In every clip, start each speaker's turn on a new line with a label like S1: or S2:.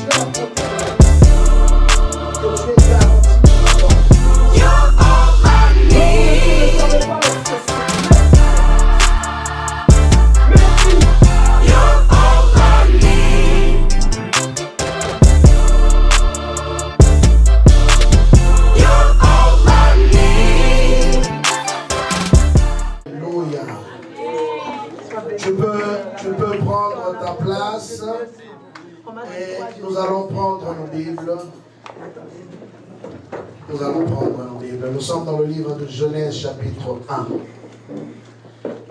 S1: Tu peux prendre ta place et nous allons prendre nos Bibles. Nous allons prendre nos Bibles. Nous sommes dans le livre de Genèse chapitre 1.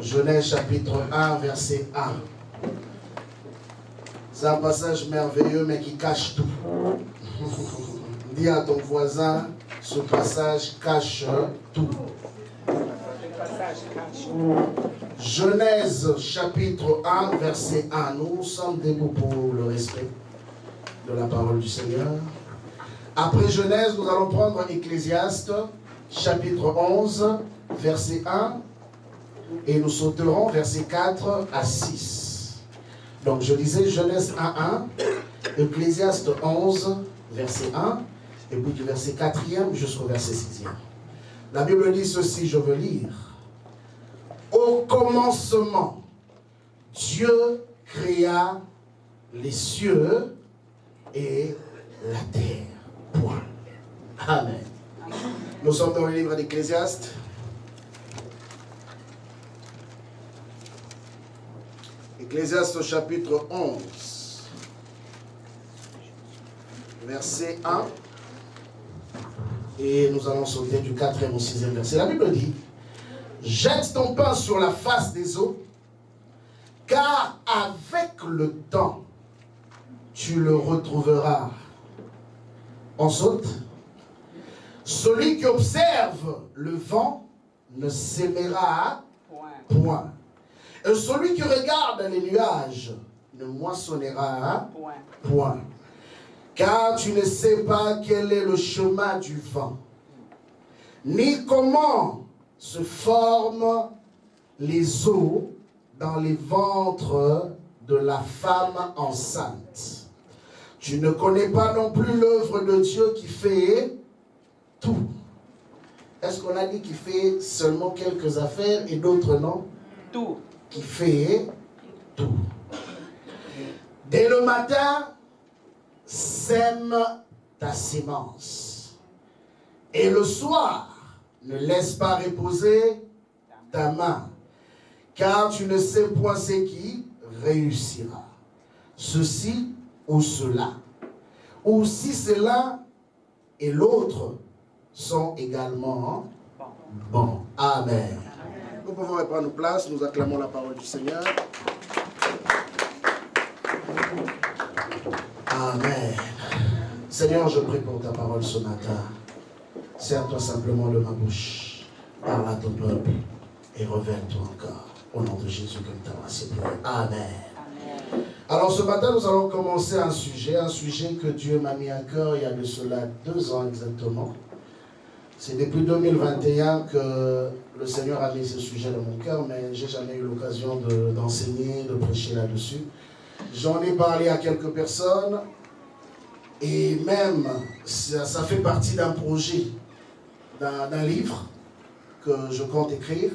S1: Genèse chapitre 1, verset 1. C'est un passage merveilleux mais qui cache tout. Dis à ton voisin, ce passage cache tout. Genèse chapitre 1, verset 1. Nous sommes debout pour le respect de la parole du Seigneur. Après Genèse, nous allons prendre Ecclésiaste chapitre 11, verset 1. Et nous sauterons verset 4 à 6. Donc je lisais Genèse 1, 1, Ecclésiaste 11, verset 1, et puis du verset 4e jusqu'au verset 6e. La Bible dit ceci, je veux lire. Au commencement, Dieu créa les cieux et la terre. Point. Amen. Nous sommes dans le livre d'Ecclésiaste. Ecclésiaste chapitre 11, verset 1. Et nous allons sauter du 4e au 6e verset. La Bible dit: jette ton pain sur la face des eaux, car avec le temps, tu le retrouveras. On saute. Celui qui observe le vent ne s'émera point. Et celui qui regarde les nuages ne moissonnera point. Car tu ne sais pas quel est le chemin du vent, ni comment se forment les eaux dans les ventres de la femme enceinte. Tu ne connais pas non plus l'œuvre de Dieu qui fait tout. Est-ce qu'on a dit qu'il fait seulement quelques affaires et d'autres non? Tout. Qui fait tout. Dès le matin, sème ta sémence. Et le soir, ne laisse pas reposer ta main, car tu ne sais point ce qui réussira. Ceci ou cela. Ou si cela et l'autre sont également bons. Amen. Nous pouvons reprendre nos places, nous acclamons la parole du Seigneur. Amen. Seigneur, je prie pour ta parole ce matin. Serre-toi simplement de ma bouche, parle à ton peuple et révèle-toi encore. Au nom de Jésus, comme ta grâce. Amen. Amen. Alors ce matin, nous allons commencer un sujet que Dieu m'a mis à cœur il y a de cela 2 ans exactement. C'est depuis 2021 que le Seigneur a mis ce sujet dans mon cœur, mais je n'ai jamais eu l'occasion d'enseigner, de prêcher là-dessus. J'en ai parlé à quelques personnes et même ça fait partie d'un projet, d'un livre que je compte écrire.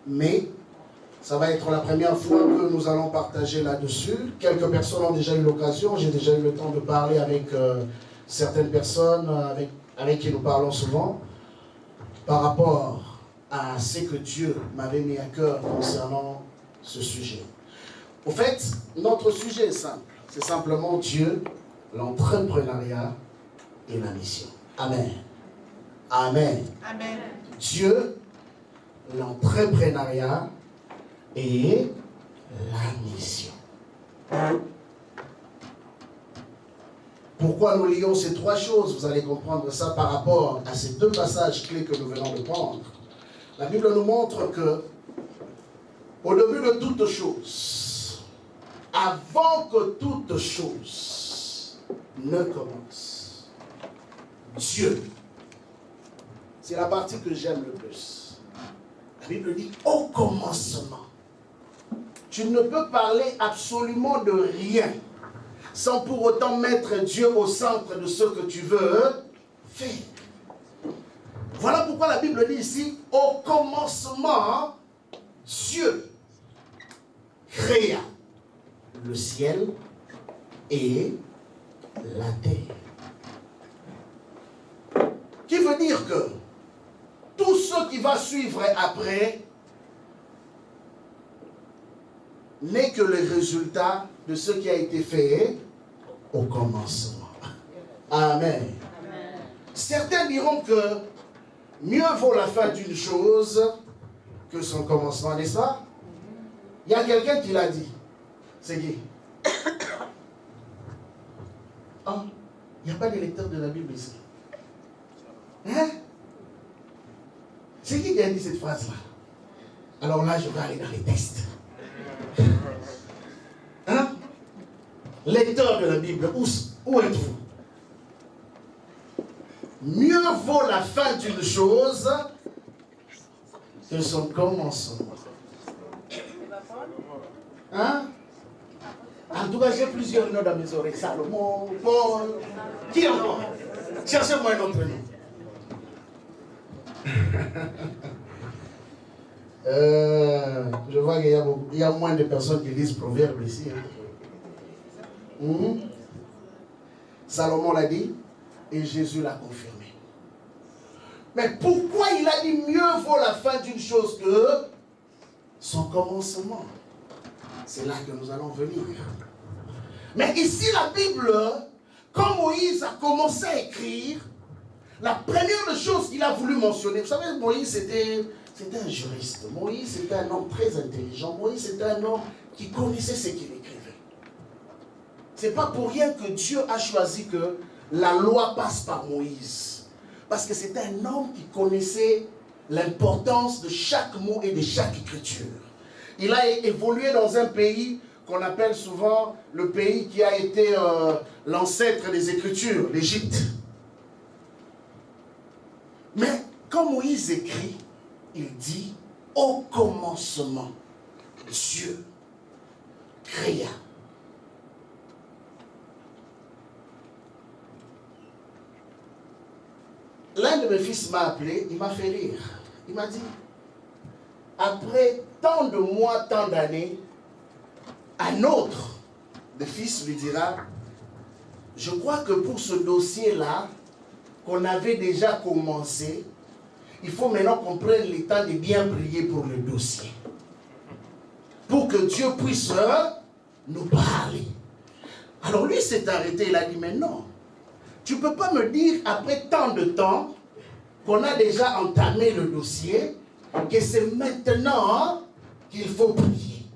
S1: Mais ça va être la première fois que nous allons partager là-dessus. Quelques personnes ont déjà eu l'occasion, j'ai déjà eu le temps de parler avec certaines personnes avec qui nous parlons souvent par rapport à ce que Dieu m'avait mis à cœur concernant ce sujet. Au fait, notre sujet est simple. C'est simplement Dieu, l'entrepreneuriat et la mission. Amen. Amen. Amen. Dieu, l'entrepreneuriat et la mission. Pourquoi nous lions ces 3 choses? Vous allez comprendre ça par rapport à ces 2 passages clés que nous venons de prendre. La Bible nous montre que, au début de toutes choses, avant que toute chose ne commence, Dieu, c'est la partie que j'aime le plus. La Bible dit au commencement. Tu ne peux parler absolument de rien sans pour autant mettre Dieu au centre de ce que tu veux faire. Voilà pourquoi la Bible dit ici, au commencement, Dieu créa le ciel et la terre. Qui veut dire que tout ce qui va suivre après n'est que le résultat de ce qui a été fait au commencement. Amen. Amen. Certains diront que mieux vaut la fin d'une chose que son commencement, n'est-ce pas? Il y a quelqu'un qui l'a dit. C'est qui? Oh, il n'y a pas de lecteur de la Bible ici. Hein? C'est qui a dit cette phrase-là? Alors là, je vais aller dans les textes. Hein? Lecteur de la Bible, où êtes-vous? Mieux vaut la fin d'une chose que son commencement. Hein? En tout cas, j'ai plusieurs noms dans mes oreilles. Salomon, Paul. Qui encore? Cherchez-moi un autre nom. Je vois qu'il y a moins de personnes qui lisent Proverbes ici. Hein? Salomon l'a dit et Jésus l'a confirmé. Mais pourquoi il a dit mieux vaut la fin d'une chose que son commencement? C'est là que nous allons venir. Mais ici, la Bible, quand Moïse a commencé à écrire, la première chose qu'il a voulu mentionner, vous savez, Moïse c'était un juriste. Moïse était un homme très intelligent. Moïse était un homme qui connaissait ce qu'il écrivait. C'est pas pour rien que Dieu a choisi que la loi passe par Moïse. Parce que c'était un homme qui connaissait l'importance de chaque mot et de chaque écriture. Il a évolué dans un pays qu'on appelle souvent le pays qui a été l'ancêtre des Écritures, l'Égypte. Mais quand Moïse écrit, il dit, au commencement, Dieu créa. L'un de mes fils m'a appelé, il m'a fait rire. Il m'a dit, après tant de mois, tant d'années, un autre de fils lui dira, je crois que pour ce dossier-là, qu'on avait déjà commencé, il faut maintenant qu'on prenne le temps de bien prier pour le dossier. Pour que Dieu puisse nous parler. Alors lui s'est arrêté, il a dit, mais non, tu ne peux pas me dire après tant de temps qu'on a déjà entamé le dossier, que c'est maintenant qu'il faut prier.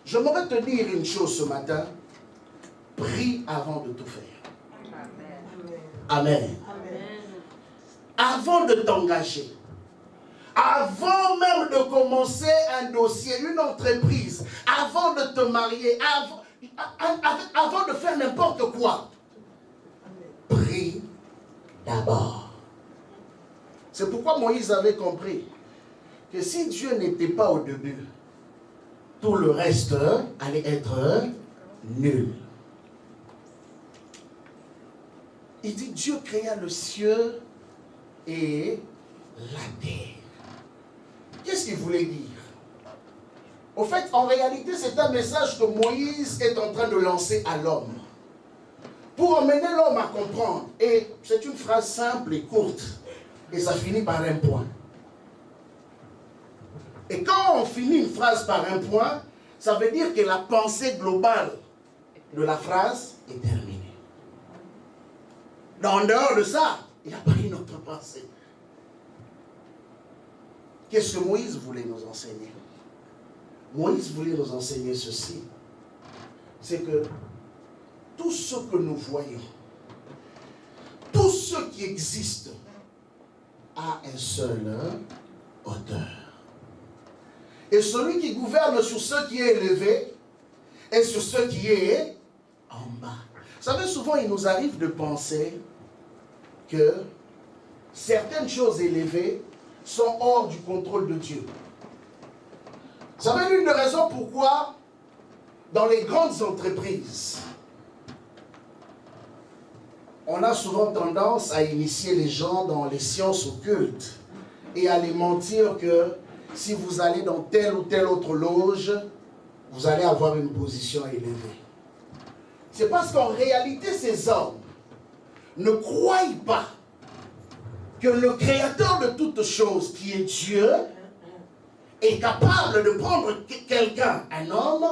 S1: J'aimerais te dire une chose ce matin, prie avant de tout faire. Amen. Amen. Avant de t'engager, avant même de commencer un dossier, une entreprise, avant de te marier, avant de faire n'importe quoi, prie d'abord. C'est pourquoi Moïse avait compris que si Dieu n'était pas au début, tout le reste allait être nul. Il dit, Dieu créa le ciel et la terre. Qu'est-ce qu'il voulait dire? Au fait, en réalité, c'est un message que Moïse est en train de lancer à l'homme. Pour emmener l'homme à comprendre. Et c'est une phrase simple et courte. Et ça finit par un point. Et quand on finit une phrase par un point, ça veut dire que la pensée globale de la phrase est terminée. En dehors de ça, il n'y a pas une autre pensée. Qu'est-ce que Moïse voulait nous enseigner? Moïse voulait nous enseigner ceci. C'est que tout ce que nous voyons, tout ce qui existe, a un seul auteur. Et celui qui gouverne sur ce qui est élevé et sur ce qui est en bas. Vous savez, souvent il nous arrive de penser que certaines choses élevées sont hors du contrôle de Dieu. Vous savez, l'une des raisons pourquoi dans les grandes entreprises, on a souvent tendance à initier les gens dans les sciences occultes et à les mentir que si vous allez dans telle ou telle autre loge, vous allez avoir une position élevée. C'est parce qu'en réalité, ces hommes ne croient pas que le créateur de toutes choses, qui est Dieu, est capable de prendre quelqu'un, un homme,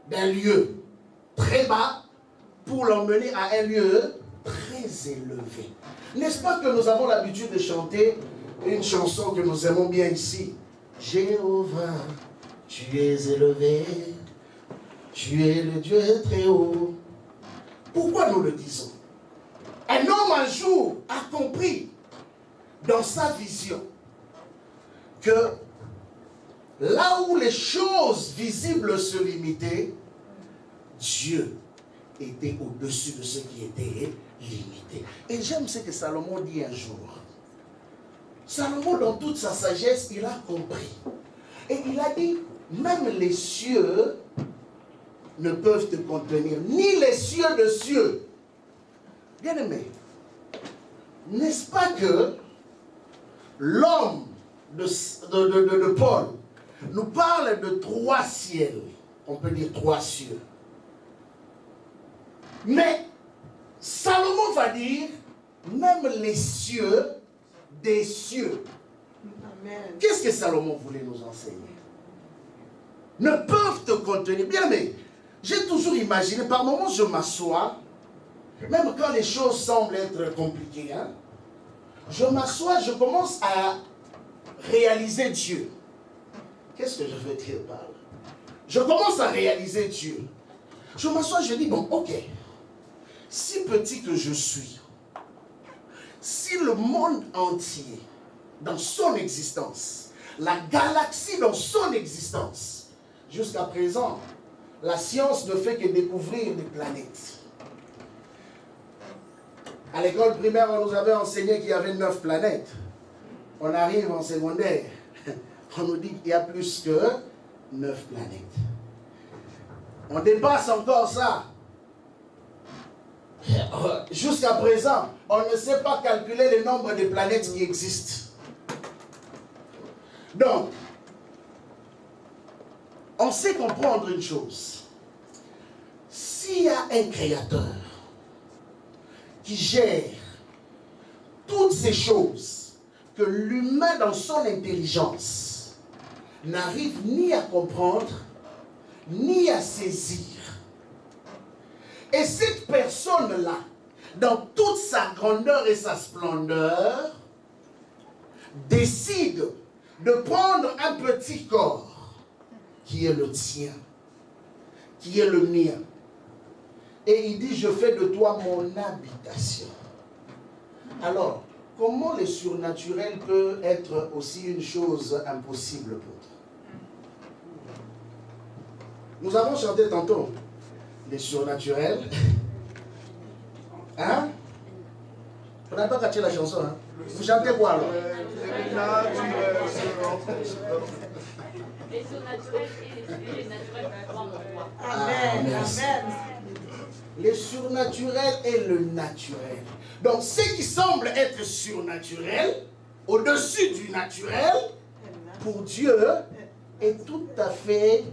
S1: d'un lieu très bas pour l'emmener à un lieu très élevé. N'est-ce pas que nous avons l'habitude de chanter une chanson que nous aimons bien ici? Jéhovah, tu es élevé, tu es le Dieu très haut. Pourquoi nous le disons? Un homme un jour a compris dans sa vision que là où les choses visibles se limitaient, Dieu était au-dessus de ce qui était limité. Et j'aime ce que Salomon dit un jour. Salomon, dans toute sa sagesse, il a compris. Et il a dit, même les cieux ne peuvent te contenir, ni les cieux de cieux. Bien-aimé, n'est-ce pas que l'homme de Paul nous parle de 3 ciels, on peut dire 3 cieux. Mais Salomon va dire, même les cieux des cieux. Amen. Qu'est-ce que Salomon voulait nous enseigner? Ne peuvent te contenir. Bien, mais j'ai toujours imaginé, par moments je m'assois, même quand les choses semblent être compliquées, hein, je m'assois, je commence à réaliser Dieu. Qu'est-ce que je veux dire par là? Je commence à réaliser Dieu. Je m'assois, je dis, bon, ok, si petit que je suis, si le monde entier, dans son existence, la galaxie dans son existence, jusqu'à présent, la science ne fait que découvrir des planètes. À l'école primaire, on nous avait enseigné qu'il y avait 9 planètes. On arrive en secondaire, on nous dit qu'il y a plus que 9 planètes. On dépasse encore ça. Jusqu'à présent, on ne sait pas calculer le nombre de planètes qui existent. Donc, on sait comprendre une chose. S'il y a un créateur qui gère toutes ces choses que l'humain dans son intelligence n'arrive ni à comprendre, ni à saisir, et cette personne-là, dans toute sa grandeur et sa splendeur, décide de prendre un petit corps qui est le tien, qui est le mien. Et il dit, je fais de toi mon habitation. Alors, comment le surnaturel peut être aussi une chose impossible pour toi? Nous avons chanté tantôt les surnaturels. Hein? On n'a pas catché la chanson, hein? Vous chantez quoi alors?
S2: Les surnaturels et les naturels pour moi.
S1: Amen. Amen. Le surnaturel et le naturel. Donc, ce qui semble être surnaturel, au-dessus du naturel, pour Dieu, est tout à fait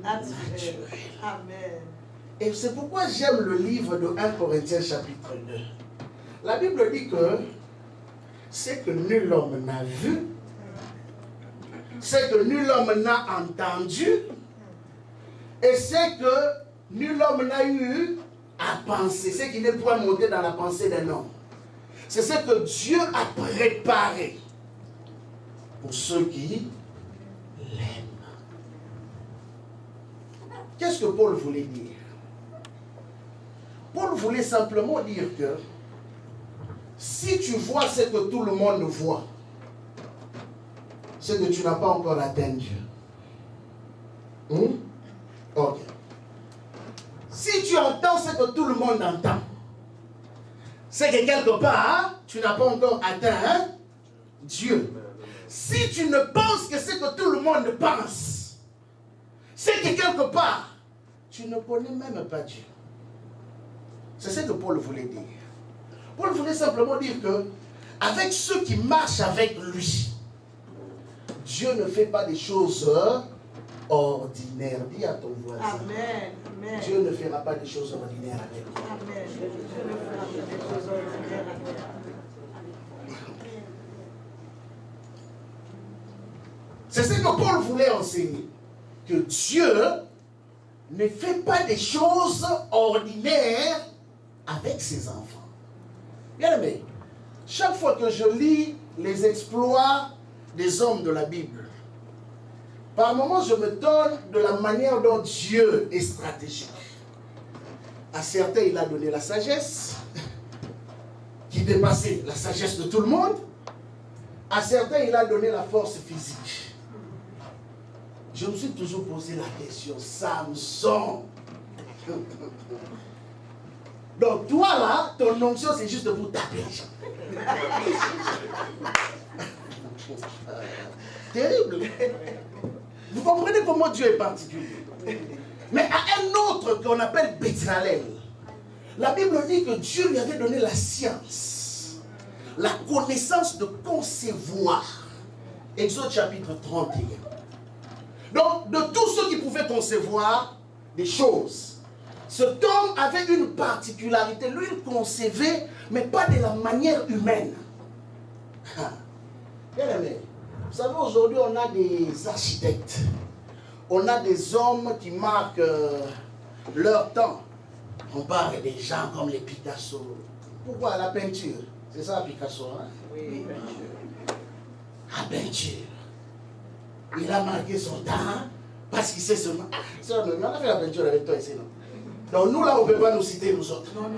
S1: naturel.
S3: Amen.
S1: Et c'est pourquoi j'aime le livre de 1 Corinthiens chapitre 2. La Bible dit que c'est que nul homme n'a vu, c'est que nul homme n'a entendu, et c'est que nul homme n'a eu à penser, ce qui n'est point monté dans la pensée d'un homme. C'est ce que Dieu a préparé pour ceux qui l'aiment. Qu'est-ce que Paul voulait dire? Paul voulait simplement dire que si tu vois ce que tout le monde voit, c'est que tu n'as pas encore atteint Dieu. Ok. Si tu entends ce que tout le monde entend, c'est que quelque part, tu n'as pas encore atteint Dieu. Si tu ne penses que ce que tout le monde pense, c'est que quelque part, tu ne connais même pas Dieu. C'est ce que Paul voulait dire. Paul voulait simplement dire que, avec ceux qui marchent avec lui, Dieu ne fait pas des choses ordinaires. Dis à ton voisin.
S3: Amen. Amen.
S1: Dieu ne fera pas des choses ordinaires avec lui.
S3: Amen. Dieu ne fera pas des choses ordinaires avec lui.
S1: C'est ce que Paul voulait enseigner. Que Dieu ne fait pas des choses ordinaires avec ses enfants. Bien aimé, chaque fois que je lis les exploits des hommes de la Bible, par moments je me donne de la manière dont Dieu est stratégique. À certains, il a donné la sagesse, qui dépassait la sagesse de tout le monde. À certains, il a donné la force physique. Je me suis toujours posé la question, Samson. Donc toi là, ton onction c'est juste pour taper les gens. Terrible. Vous comprenez comment Dieu est particulier. Mais à un autre qu'on appelle Bétzalel, la Bible dit que Dieu lui avait donné la science, la connaissance de concevoir. Exode chapitre 31. Donc, de tous ceux qui pouvaient concevoir des choses, cet homme avait une particularité. Lui, il concevait, mais pas de la manière humaine. Bien aimé, vous savez, aujourd'hui, on a des architectes. On a des hommes qui marquent leur temps. On parle des gens comme les Picasso. Pourquoi la peinture? C'est ça, Picasso, hein?
S3: Oui,
S1: La peinture. Il a marqué son temps parce qu'il sait seulement. Ah, ça, on a fait la peinture avec toi ici, non? Donc nous, là, on ne peut pas nous citer, nous autres.
S3: non.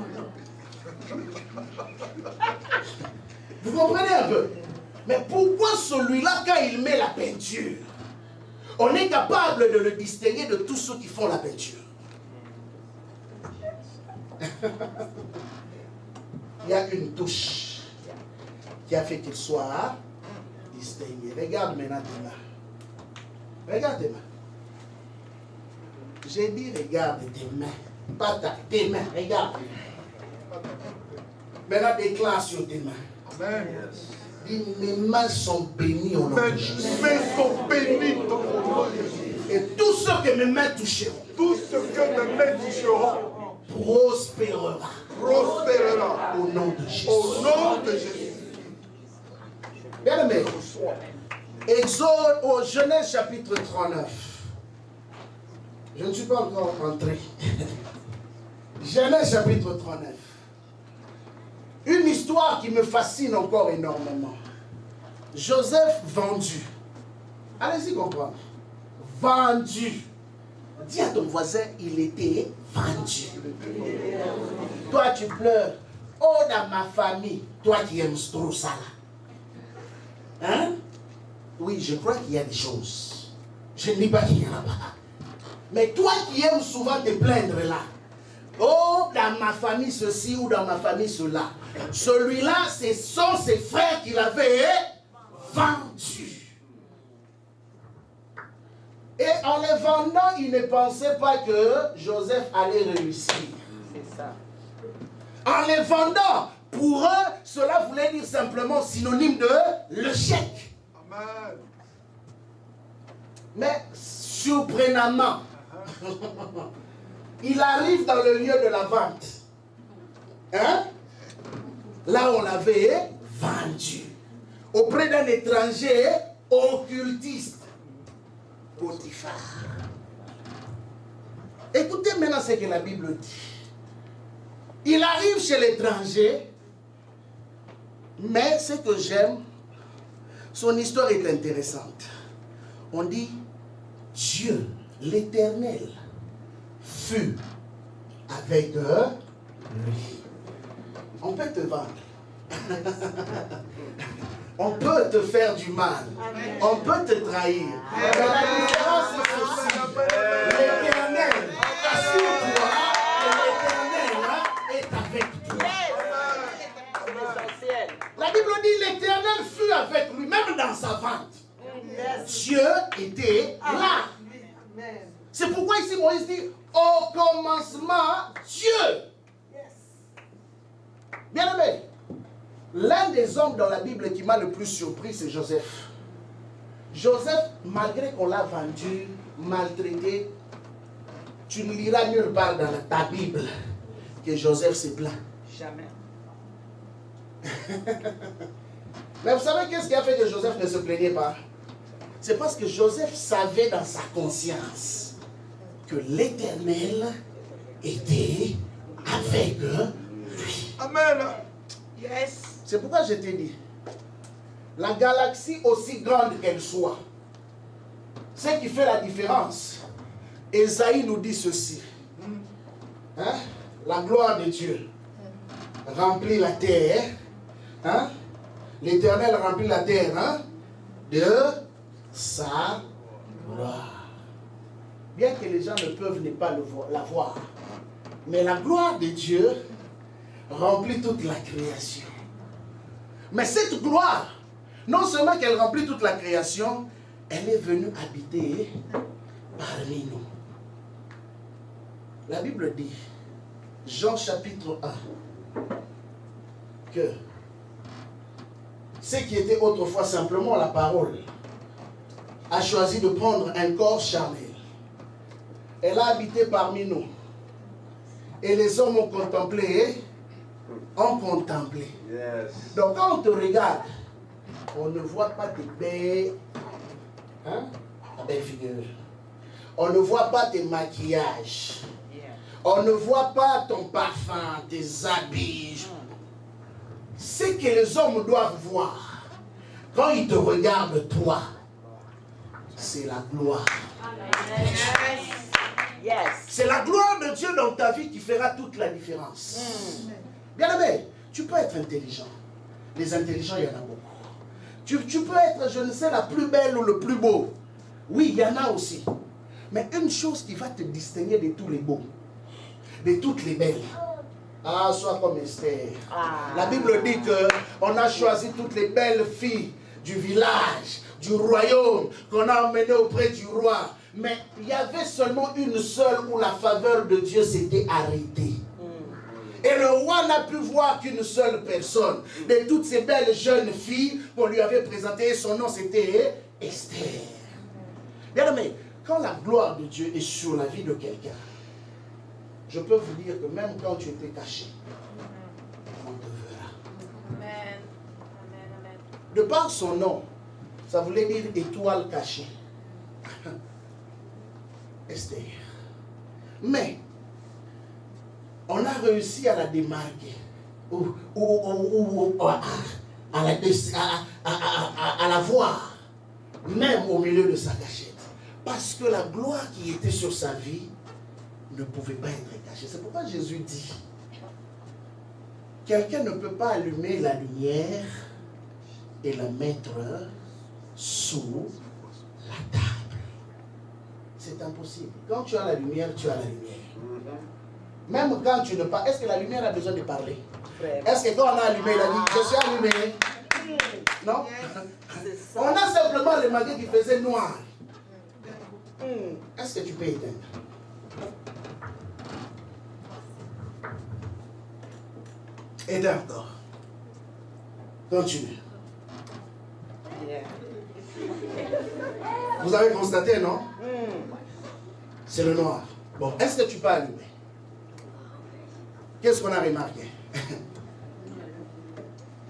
S1: Vous comprenez un peu? Mais pourquoi celui-là, quand il met la peinture, on est capable de le distinguer de tous ceux qui font la peinture? Il y a une touche qui a fait qu'il soit distingué. Regarde maintenant tes mains. Regarde tes mains. J'ai dit regarde tes mains. Pas tes mains, regarde. Maintenant déclare sur tes mains.
S4: Amen.
S1: Dis, mes mains sont bénies au nom de Jésus.
S4: Mes mains sont bénies dans le nom de Jésus.
S1: Et tout ce que mes mains toucheront,
S4: Tout ce que mes mains toucheront
S1: prospérera
S4: prospérera
S1: au nom de Jésus.
S4: au nom de Jésus.
S1: Bien aimé, Exode au Genèse chapitre 39. Je ne suis pas encore entré. Genèse chapitre 39. Une histoire qui me fascine encore énormément. Joseph vendu. Allez-y comprendre. Vendu. Dis à ton voisin, il était vendu. Toi tu pleures. Oh, dans ma famille, toi qui aimes trop ça là. Hein? Oui, je crois qu'il y a des choses. Je ne dis pas qu'il n'y en a pas. Mais toi qui aimes souvent te plaindre là. Oh, dans ma famille ceci ou dans ma famille cela. Celui-là, ce sont ses frères qui l'avaient vendu. Et en les vendant, ils ne pensaient pas que Joseph allait réussir.
S3: C'est ça.
S1: En les vendant, pour eux, cela voulait dire simplement synonyme de l'échec.
S4: Amen.
S1: Mais surprenamment, il arrive dans le lieu de la vente. Hein? Là, on l'avait vendu. Auprès d'un étranger occultiste. Potiphar. Écoutez maintenant ce que la Bible dit. Il arrive chez l'étranger, mais ce que j'aime, son histoire est intéressante. On dit, Dieu, l'Éternel, fut avec lui. On peut te vendre. On peut te faire du mal.
S3: Amen.
S1: On peut te trahir. Mais la différence c'est ceci. L'Éternel, assure-toi que l'Éternel est avec toi. La Bible dit l'Éternel fut avec lui, même dans sa vente. Dieu était là.
S3: Amen.
S1: C'est pourquoi ici Moïse Moïse dit, au commencement, Dieu. Bien aimé, l'un des hommes dans la Bible qui m'a le plus surpris, c'est Joseph. Joseph, malgré qu'on l'a vendu, maltraité, tu ne liras nulle part dans ta Bible que Joseph s'est plaint.
S3: Jamais.
S1: Mais vous savez qu'est-ce qui a fait que Joseph ne se plaignait pas? C'est parce que Joseph savait dans sa conscience que l'Éternel était avec lui.
S4: Amen.
S3: Yes.
S1: C'est pourquoi je t'ai dit, la galaxie aussi grande qu'elle soit, ce qui fait la différence, Ésaïe nous dit ceci. Hein? La gloire de Dieu remplit la terre. Hein? L'Éternel remplit la terre, hein, de sa gloire. Bien que les gens ne peuvent pas la voir, mais la gloire de Dieu remplit toute la création. Mais cette gloire, non seulement qu'elle remplit toute la création, elle est venue habiter parmi nous. La Bible dit, Jean chapitre 1, que ce qui était autrefois simplement la parole a choisi de prendre un corps charnel. Elle a habité parmi nous. Et les hommes ont contemplé.
S4: Yes.
S1: Donc quand on te regarde, on ne voit pas tes belles, hein, ta belle figure. On ne voit pas tes maquillages. On ne voit pas ton parfum, tes habits. Ce que les hommes doivent voir quand ils te regardent toi, c'est la gloire.
S3: Yes.
S1: C'est la gloire de Dieu dans ta vie qui fera toute la différence. Bien aimé, tu peux être intelligent. Les intelligents, il y en a beaucoup. Tu peux être, je ne sais, la plus belle ou le plus beau. Oui, il y en a aussi. Mais une chose qui va te distinguer de tous les beaux, de toutes les belles. Ah, sois comme Esther. La Bible dit qu'on a choisi toutes les belles filles du village, du royaume, qu'on a emmenées auprès du roi. Mais il y avait seulement une seule où la faveur de Dieu s'était arrêtée. Et le roi n'a pu voir qu'une seule personne. De toutes ces belles jeunes filles qu'on lui avait présentées, son nom c'était Esther. Bien aimé, quand la gloire de Dieu est sur la vie de quelqu'un, je peux vous dire que même quand tu étais caché, on te verra.
S2: Amen. Amen. Amen.
S1: De par son nom, ça voulait dire étoile cachée. Esther. Mais, on a réussi à la démarquer. À la voir, même au milieu de sa cachette. Parce que la gloire qui était sur sa vie ne pouvait pas être cachée. C'est pourquoi Jésus dit, quelqu'un ne peut pas allumer la lumière et la mettre sous la table. C'est impossible. Quand tu as la lumière, tu as la lumière. Même quand tu ne parles, est-ce que la lumière a besoin de parler? Est-ce que quand on a allumé, il a dit, je suis allumé? Non? On a simplement le matin qui faisait noir. Est-ce que tu peux éteindre? Éteins encore. Continue. Vous avez constaté, non? C'est le noir. Bon, est-ce que tu peux allumer? Qu'est-ce qu'on a remarqué?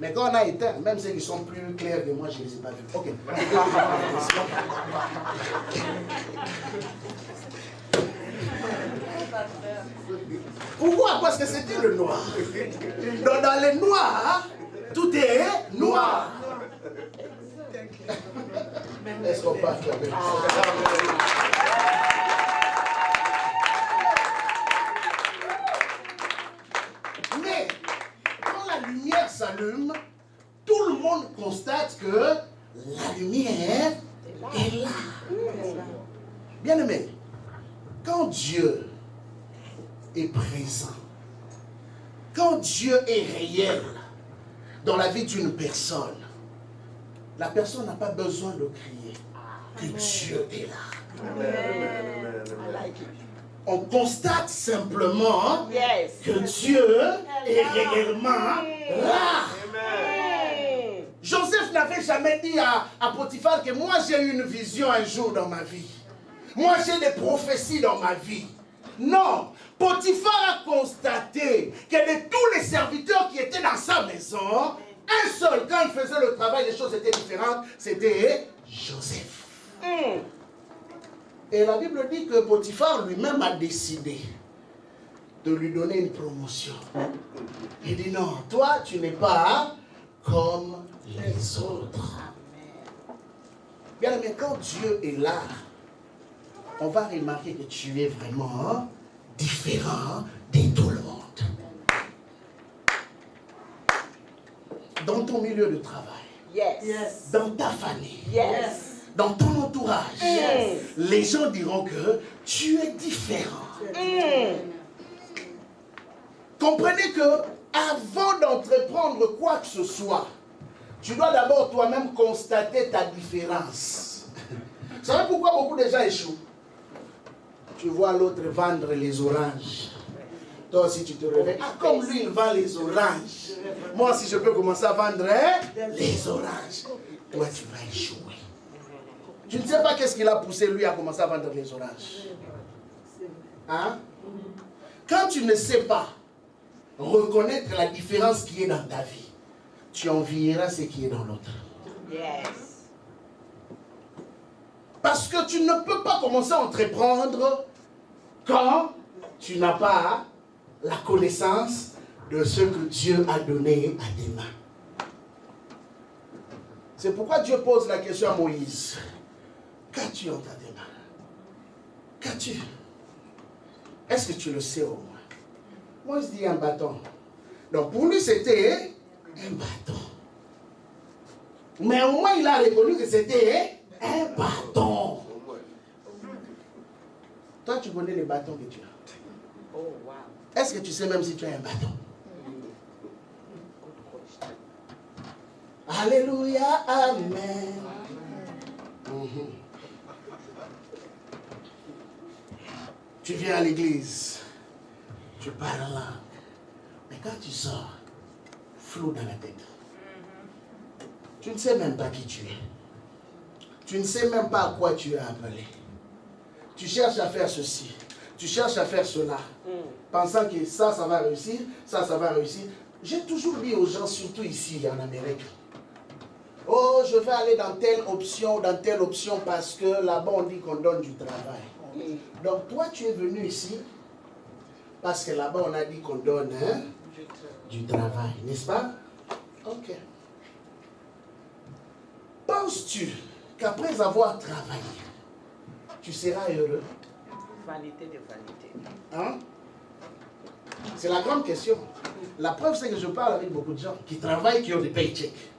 S1: Mais quand on a éteint, même ceux qui sont plus clairs que moi, je ne les ai pas vus. Ok. Pourquoi? Parce que c'était le noir. Dans le noir, tout est noir. Est-ce qu'on peut acclamer? Mais quand la lumière s'allume, tout le monde constate que la lumière est là. Bien aimé, quand Dieu est présent, quand Dieu est réel dans la vie d'une personne, la personne n'a pas besoin de crier que Dieu est là.
S4: Amen.
S1: on constate simplement que Dieu est réellement là. Joseph n'avait jamais dit à Potiphar que moi j'ai eu une vision un jour dans ma vie. Moi j'ai des prophéties dans ma vie. Non, Potiphar a constaté que de tous les serviteurs qui étaient dans sa maison, un seul, quand il faisait le travail, les choses étaient différentes, c'était Joseph. Et la Bible dit que Potiphar lui-même a décidé de lui donner une promotion. Il dit non, toi tu n'es pas comme les autres. Bien aimé, quand Dieu est là, on va remarquer que tu es vraiment différent de tout le monde. Dans ton milieu de travail, dans ta famille, dans ton entourage, les gens diront que tu es différent. Comprenez que avant d'entreprendre quoi que ce soit, tu dois d'abord toi-même constater ta différence. Vous savez pourquoi beaucoup de gens échouent? Tu vois l'autre vendre les oranges. Toi aussi tu te réveilles. Ah, comme lui il vend les oranges. Moi si je peux commencer à vendre les oranges. Toi tu vas échouer. Tu ne sais pas qu'est-ce qui l'a poussé lui à commencer à vendre les oranges. Hein? Quand tu ne sais pas reconnaître la différence qui est dans ta vie, tu envieras ce qui est dans l'autre. Parce que tu ne peux pas commencer à entreprendre quand tu n'as pas la connaissance de ce que Dieu a donné à tes mains. C'est pourquoi Dieu pose la question à Moïse. Qu'as-tu entre tes mains? Qu'as-tu? Est-ce que tu le sais au moins? Moïse dit un bâton. Donc pour lui c'était un bâton. Mais au moins il a reconnu que c'était un bâton. Toi tu connais les bâtons que tu as. Est-ce que tu sais même si tu as un bâton? Alléluia, amen. Tu viens à l'église, tu parles en langue, mais quand tu sors, flou dans la tête. Tu ne sais même pas qui tu es. Tu ne sais même pas à quoi tu es appelé. Tu cherches à faire ceci, tu cherches à faire cela, pensant que ça va réussir, ça va réussir. J'ai toujours dit aux gens, surtout ici en Amérique, oh, je vais aller dans telle option parce que là-bas on dit qu'on donne du travail. Donc toi tu es venu ici parce que là-bas on a dit qu'on donne du travail, n'est-ce pas? Ok. Penses-tu qu'après avoir travaillé, tu seras heureux?
S3: Vanité de vanité.
S1: Hein? C'est la grande question. La preuve c'est que je parle avec beaucoup de gens qui travaillent, qui ont des paychecks,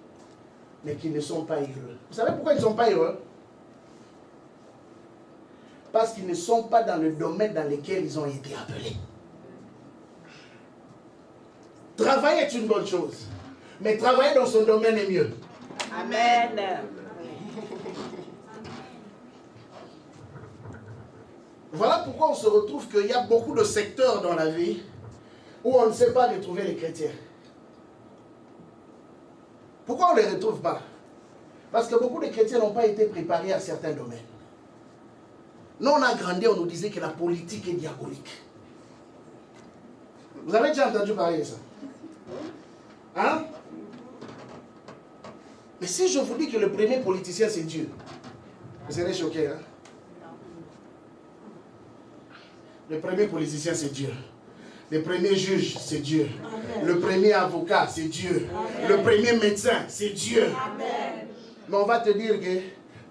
S1: mais qui ne sont pas heureux. Vous savez pourquoi ils ne sont pas heureux? Parce qu'ils ne sont pas dans le domaine dans lequel ils ont été appelés. Travailler est une bonne chose, mais travailler dans son domaine est mieux.
S3: Amen.
S1: Voilà pourquoi on se retrouve qu'il y a beaucoup de secteurs dans la vie où on ne sait pas retrouver les chrétiens. Pourquoi on ne les retrouve pas? Parce que beaucoup de chrétiens n'ont pas été préparés à certains domaines. Nous, on a grandi, on nous disait que la politique est diabolique. Vous avez déjà entendu parler de ça? Hein? Mais si je vous dis que le premier politicien, c'est Dieu, vous serez choqués, hein? Le premier politicien, c'est Dieu. Le premier juge, c'est Dieu. Amen. Le premier avocat, c'est Dieu. Amen. Le premier médecin, c'est Dieu. Amen. Mais on va te dire que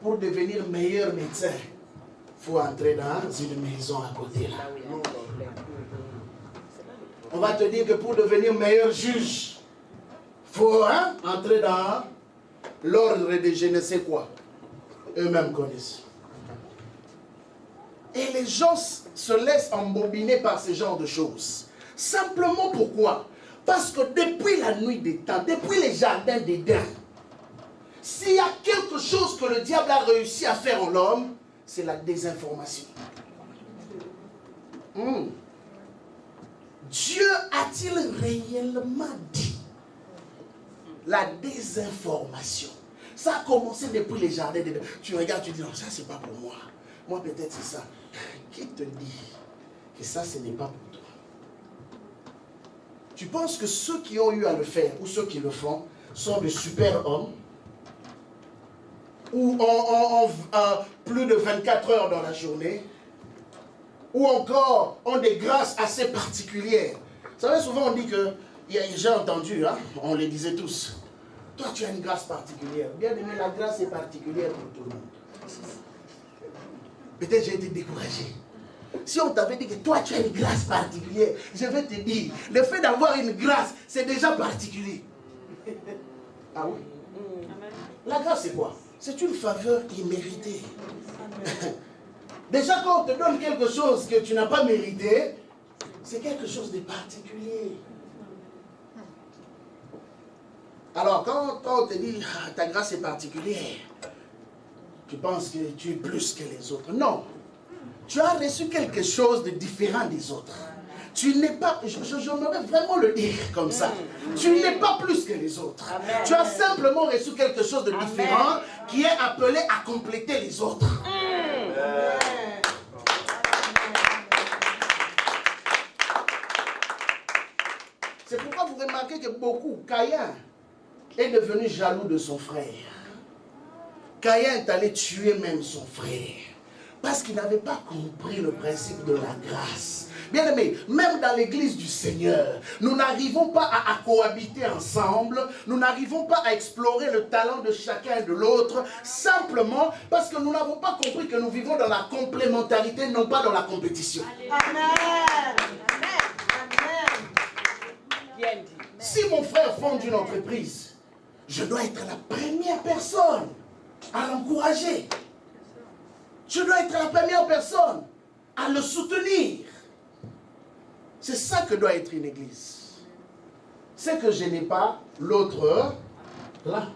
S1: pour devenir meilleur médecin, il faut entrer dans une maison à côté là. On va te dire que pour devenir meilleur juge, il faut entrer dans l'ordre de je ne sais quoi. Eux-mêmes connaissent. Et les gens se laissent embobiner par ce genre de choses. Simplement pourquoi? Parce que depuis la nuit des temps, depuis les jardins d'Éden, s'il y a quelque chose que le diable a réussi à faire en l'homme, c'est la désinformation. Dieu a-t-il réellement dit la désinformation? Ça a commencé depuis les jardins. Tu regardes, tu dis non, ça c'est pas pour moi. Moi peut-être c'est ça. Qui te dit que ça ce n'est pas pour toi? Tu penses que ceux qui ont eu à le faire ou ceux qui le font sont des super hommes ou ont plus de 24 heures dans la journée ou encore ont des grâces assez particulières? Vous savez, souvent on dit que, j'ai entendu, hein, on le disait tous, toi tu as une grâce particulière. Bien aimé, la grâce est particulière pour tout le monde. Peut-être j'ai été découragé. Si on t'avait dit que toi tu as une grâce particulière, je vais te dire, le fait d'avoir une grâce, c'est déjà particulier. Ah oui? La grâce c'est quoi? C'est une faveur imméritée. Déjà quand on te donne quelque chose que tu n'as pas mérité, c'est quelque chose de particulier. Alors quand on te dit ta grâce est particulière, tu penses que tu es plus que les autres. Non. Tu as reçu quelque chose de différent des autres. Tu n'es pas, j'aimerais vraiment le dire comme ça. Tu n'es pas plus que les autres.
S3: Amen.
S1: Tu as simplement reçu quelque chose de différent qui est appelé à compléter les autres. C'est pourquoi vous remarquez que beaucoup, Caïn est devenu jaloux de son frère. Caïn est allé tuer même son frère. Parce qu'il n'avait pas compris le principe de la grâce. Bien aimé, même dans l'église du Seigneur, nous n'arrivons pas à cohabiter ensemble, nous n'arrivons pas à explorer le talent de chacun et de l'autre, simplement parce que nous n'avons pas compris que nous vivons dans la complémentarité, non pas dans la compétition.
S3: Amen. Amen. Bien dit.
S1: Si mon frère fonde une entreprise, je dois être la première personne à l'encourager. Je dois être la première personne à le soutenir. C'est ça que doit être une église. C'est que je n'ai pas, l'autre là.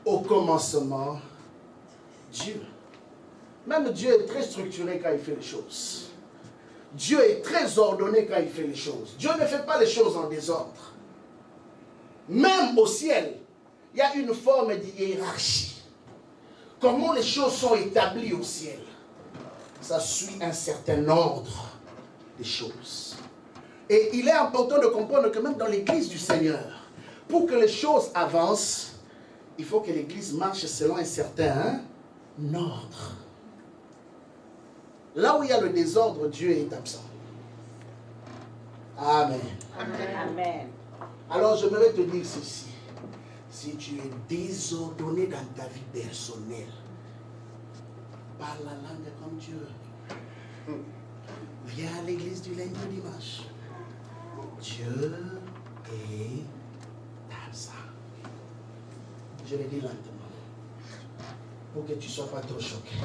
S1: Au commencement, Dieu. Même Dieu est très structuré quand il fait les choses. Dieu est très ordonné quand il fait les choses. Dieu ne fait pas les choses en désordre. Même au ciel, il y a une forme de hiérarchie. Comment les choses sont établies au ciel, ça suit un certain ordre des choses. Et il est important de comprendre que même dans l'église du Seigneur, pour que les choses avancent, il faut que l'église marche selon un certain ordre. Là où il y a le désordre, Dieu est absent. Amen.
S3: Amen.
S1: Alors j'aimerais te dire ceci. Si tu es désordonné dans ta vie personnelle, parle la langue comme tu veux. Viens à l'église du lundi au dimanche. Dieu est absent. Je le dis lentement, pour que tu ne sois pas trop choqué.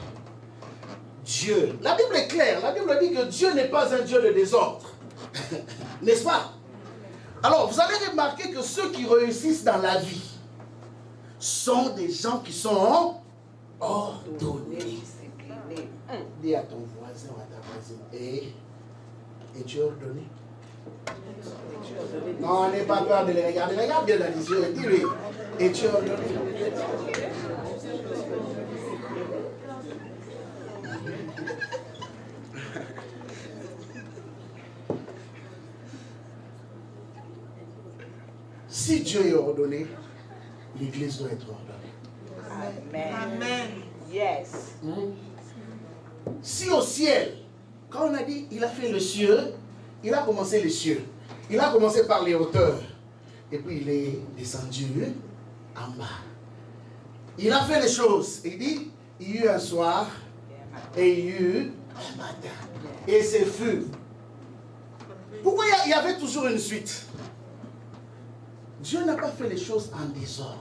S1: Dieu, la Bible est claire, la Bible dit que Dieu n'est pas un Dieu de désordre. N'est-ce pas? Alors, vous allez remarquer que ceux qui réussissent dans la vie sont des gens qui sont ordonnés. Dis à ton voisin ou à ta voisine, et tu es ordonné? Non, n'aie pas peur de les regarder. Regarde bien dans les yeux et dis-lui, et tu es ordonné? Si Dieu est ordonné, l'église doit être ordonnée.
S3: Amen. Amen. Yes.
S1: Si au ciel, quand on a dit il a fait le ciel, il a commencé les cieux. Il a commencé par les hauteurs. Et puis il est descendu en bas. Il a fait les choses. Il dit, il y eut un soir et il y eut un matin. Et c'est fut. Pourquoi il y avait toujours une suite? Dieu n'a pas fait les choses en désordre.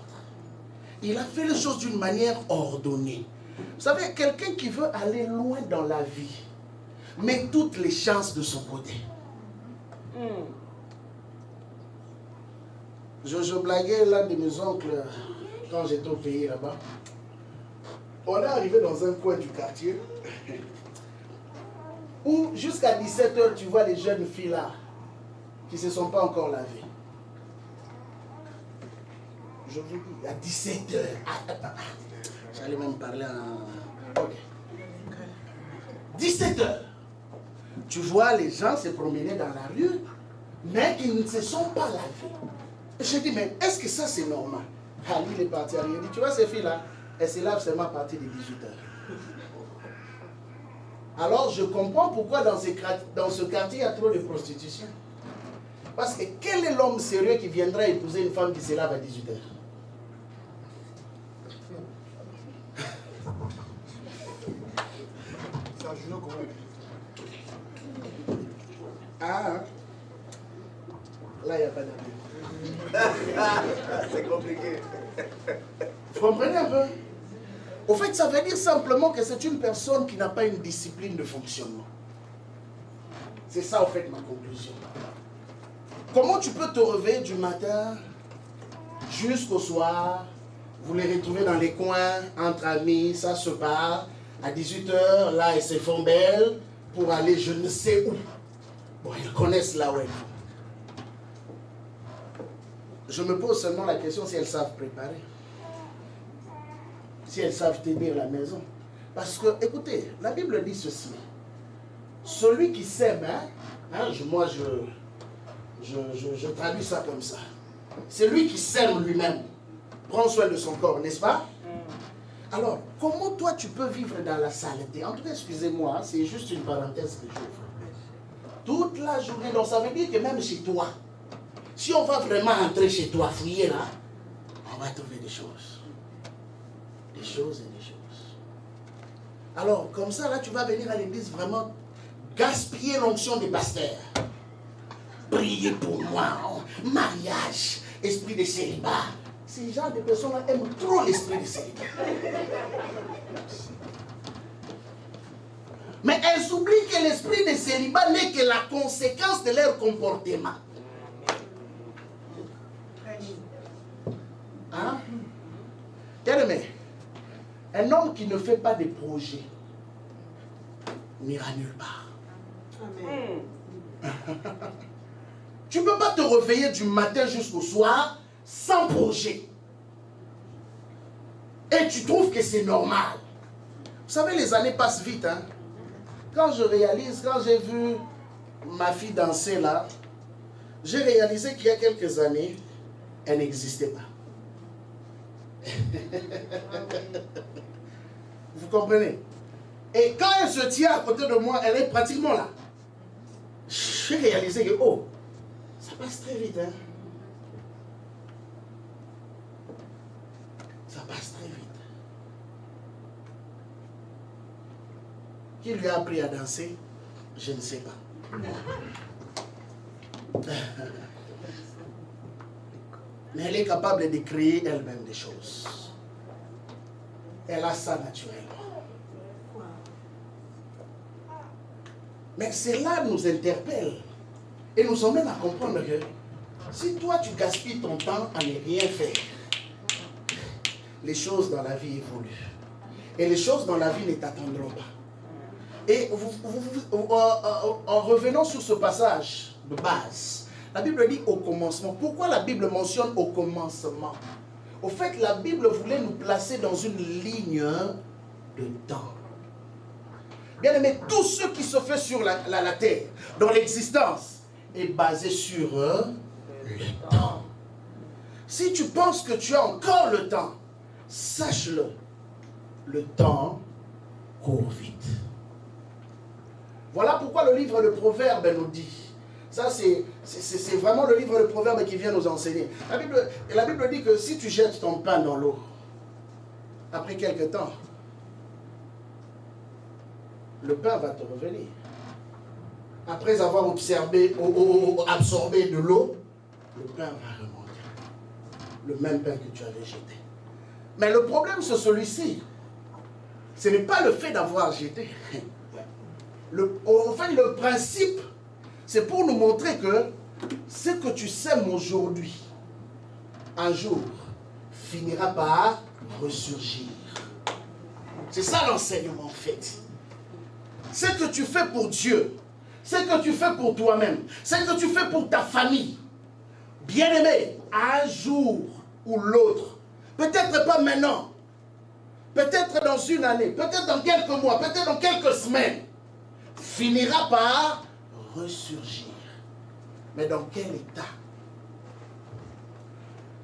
S1: Il a fait les choses d'une manière ordonnée. Vous savez, quelqu'un qui veut aller loin dans la vie met toutes les chances de son côté. Je blaguais l'un de mes oncles quand j'étais au pays là-bas. On est arrivé dans un coin du quartier où jusqu'à 17h, tu vois les jeunes filles là qui ne se sont pas encore lavées. Je vous dis, à 17h. J'allais même parler en... Ok. 17h. Tu vois les gens se promener dans la rue, mais qui ne se sont pas lavés. Je dis, mais est-ce que ça c'est normal? Ali, il est parti à rien. Il dit, tu vois ces filles-là, elles se lavent seulement à partir de 18h. Alors je comprends pourquoi dans ce quartier, il y a trop de prostitution. Parce que quel est l'homme sérieux qui viendra épouser une femme qui se lave à 18h?
S4: C'est un genou quand même.
S1: Ah, là, il n'y a pas d'avis.
S4: C'est compliqué.
S1: Vous comprenez un peu? Au fait, ça veut dire simplement que c'est une personne qui n'a pas une discipline de fonctionnement. C'est ça, au fait, ma conclusion. Comment tu peux te réveiller du matin jusqu'au soir, vous les retrouvez dans les coins, entre amis, ça se part, à 18h, là, elles se font belles pour aller je ne sais où. Bon, ils connaissent là où elles vont. Je me pose seulement la question si elles savent préparer. Si elles savent tenir la maison. Parce que, écoutez, la Bible dit ceci. Celui qui sème, moi je traduis ça comme ça. C'est lui qui sème lui-même. Prend soin de son corps, n'est-ce pas? Alors, comment toi tu peux vivre dans la saleté? En tout cas, excusez-moi, c'est juste une parenthèse que j'ouvre. Toute la journée, donc ça veut dire que même chez toi, si on va vraiment entrer chez toi, fouiller là, on va trouver des choses. Des choses et des choses. Alors, comme ça, là, tu vas venir à l'église vraiment gaspiller l'onction des pasteurs. Priez pour moi, mariage, esprit de célibat. Ces gens de personnes-là aiment trop l'esprit de célibat. Mais elles oublient que l'esprit de célibat n'est que la conséquence de leur comportement. Hein? Bien-aimé, un homme qui ne fait pas de projet n'ira nulle part.
S3: Amen.
S1: Tu ne peux pas te réveiller du matin jusqu'au soir sans projet. Et tu trouves que c'est normal. Vous savez, les années passent vite. Hein? Quand je réalise, quand j'ai vu ma fille danser là, j'ai réalisé qu'il y a quelques années, elle n'existait pas. Vous comprenez? Et quand elle se tient à côté de moi, elle est pratiquement là. J'ai réalisé que, oh, ça passe très vite, hein. Ça passe très vite. Qui lui a appris à danser? Je ne sais pas. Mais elle est capable de créer elle-même des choses. Elle a ça naturellement. Mais cela nous interpelle et nous emmène à comprendre que si toi tu gaspilles ton temps à ne rien faire, les choses dans la vie évoluent. Et les choses dans la vie ne t'attendront pas. Et en revenant sur ce passage de base, la Bible dit au commencement. Pourquoi la Bible mentionne au commencement? Au fait, la Bible voulait nous placer dans une ligne de temps. Bien aimé, tout ce qui se fait sur la terre, dans l'existence, est basé sur le temps. Si tu penses que tu as encore le temps, sache-le, le temps court vite. Voilà pourquoi le livre de Proverbes nous dit. Ça, c'est vraiment le livre de Proverbes qui vient nous enseigner. La Bible dit que si tu jettes ton pain dans l'eau, après quelque temps, le pain va te revenir. Après avoir absorbé de l'eau, le pain va remonter. Le même pain que tu avais jeté. Mais le problème, c'est celui-ci. Ce n'est pas le fait d'avoir jeté. Enfin, le principe, c'est pour nous montrer que ce que tu sèmes aujourd'hui, un jour, finira par ressurgir. C'est ça l'enseignement en fait. Ce que tu fais pour Dieu, ce que tu fais pour toi-même, ce que tu fais pour ta famille. Bien-aimé, un jour ou l'autre, peut-être pas maintenant, peut-être dans une année, peut-être dans quelques mois, peut-être dans quelques semaines, finira par ressurgir. Mais dans quel état?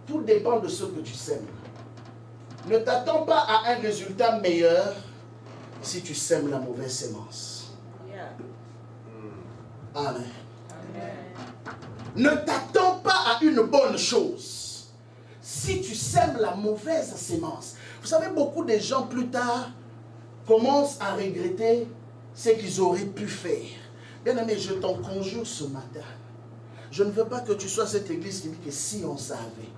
S1: Tout dépend de ce que tu sèmes. Ne t'attends pas à un résultat meilleur si tu sèmes la mauvaise sémence. Amen. Ne t'attends pas à une bonne chose si tu sèmes la mauvaise sémence. Vous savez, beaucoup de gens plus tard commencent à regretter ce qu'ils auraient pu faire. Bien-aimé, je t'en conjure ce matin. Je ne veux pas que tu sois cette église qui dit que si on savait,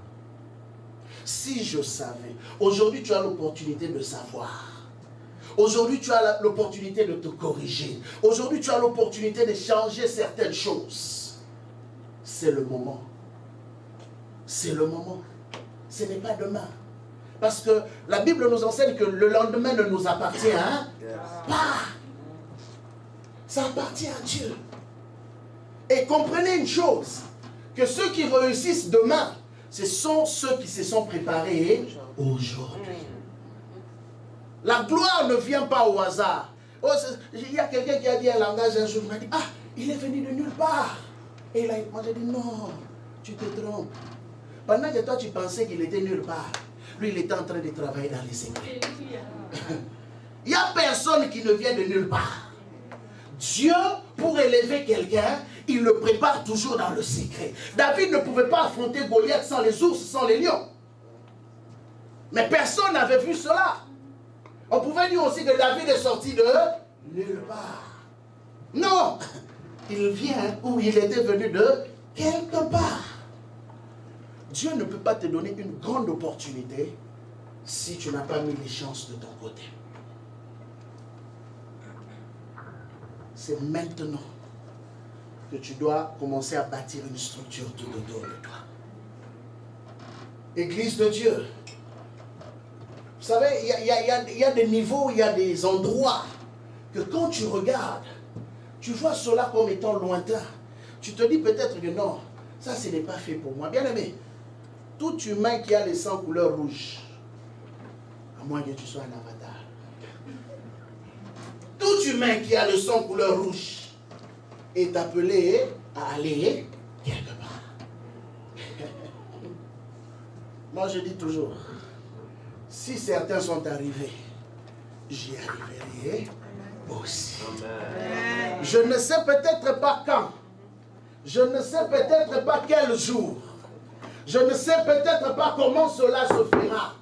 S1: si je savais. Aujourd'hui, tu as l'opportunité de savoir. Aujourd'hui, tu as l'opportunité de te corriger. Aujourd'hui, tu as l'opportunité de changer certaines choses. C'est le moment. C'est le moment. Ce n'est pas demain. Parce que la Bible nous enseigne que le lendemain ne nous appartient pas. Ça appartient à Dieu. Et comprenez une chose, que ceux qui réussissent demain, ce sont ceux qui se sont préparés aujourd'hui. La gloire ne vient pas au hasard. Oh, il y a quelqu'un qui a dit un langage un jour, il m'a dit, ah, il est venu de nulle part. Et là, moi j'ai dit, non, tu te trompes. Pendant que toi tu pensais qu'il était nulle part, lui il était en train de travailler dans les secrets. Il n'y a personne qui ne vient de nulle part. Dieu, pour élever quelqu'un, il le prépare toujours dans le secret. David ne pouvait pas affronter Goliath sans les ours, sans les lions. Mais personne n'avait vu cela. On pouvait dire aussi que David est sorti de nulle part. Non, il vient où il était venu de quelque part. Dieu ne peut pas te donner une grande opportunité si tu n'as pas mis les chances de ton côté. C'est maintenant que tu dois commencer à bâtir une structure tout autour de toi. Église de Dieu. Vous savez, il y a des niveaux, il y a des endroits que quand tu regardes, tu vois cela comme étant lointain. Tu te dis peut-être que non, ça ce n'est pas fait pour moi. Bien aimé, tout humain qui a les 100 couleurs rouges, à moins que tu sois un avatar, tout humain qui a le 100 couleurs rouges est appelé à aller quelque part. Moi je dis toujours, si certains sont arrivés, j'y arriverai aussi. Amen. Je ne sais peut-être pas quand, je ne sais peut-être pas quel jour, je ne sais peut-être pas comment cela se fera,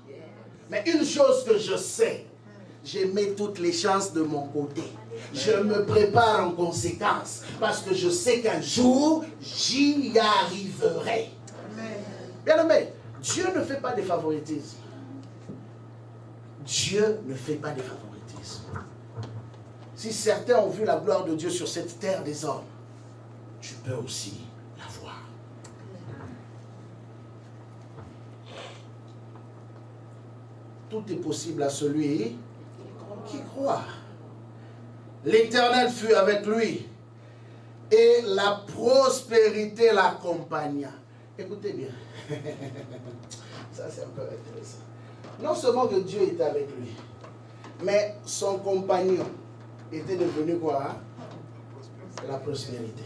S1: mais une chose que je sais, je mets toutes les chances de mon côté. Je me prépare en conséquence parce que je sais qu'un jour, j'y arriverai. Bien aimé, Dieu ne fait pas de favoritisme. Dieu ne fait pas de favoritisme. Si certains ont vu la gloire de Dieu sur cette terre des hommes, tu peux aussi la voir. Tout est possible à celui qui croit. L'Éternel fut avec lui et la prospérité l'accompagna. Écoutez bien. Ça c'est un peu intéressant. Non seulement que Dieu était avec lui, mais son compagnon était devenu quoi? La prospérité.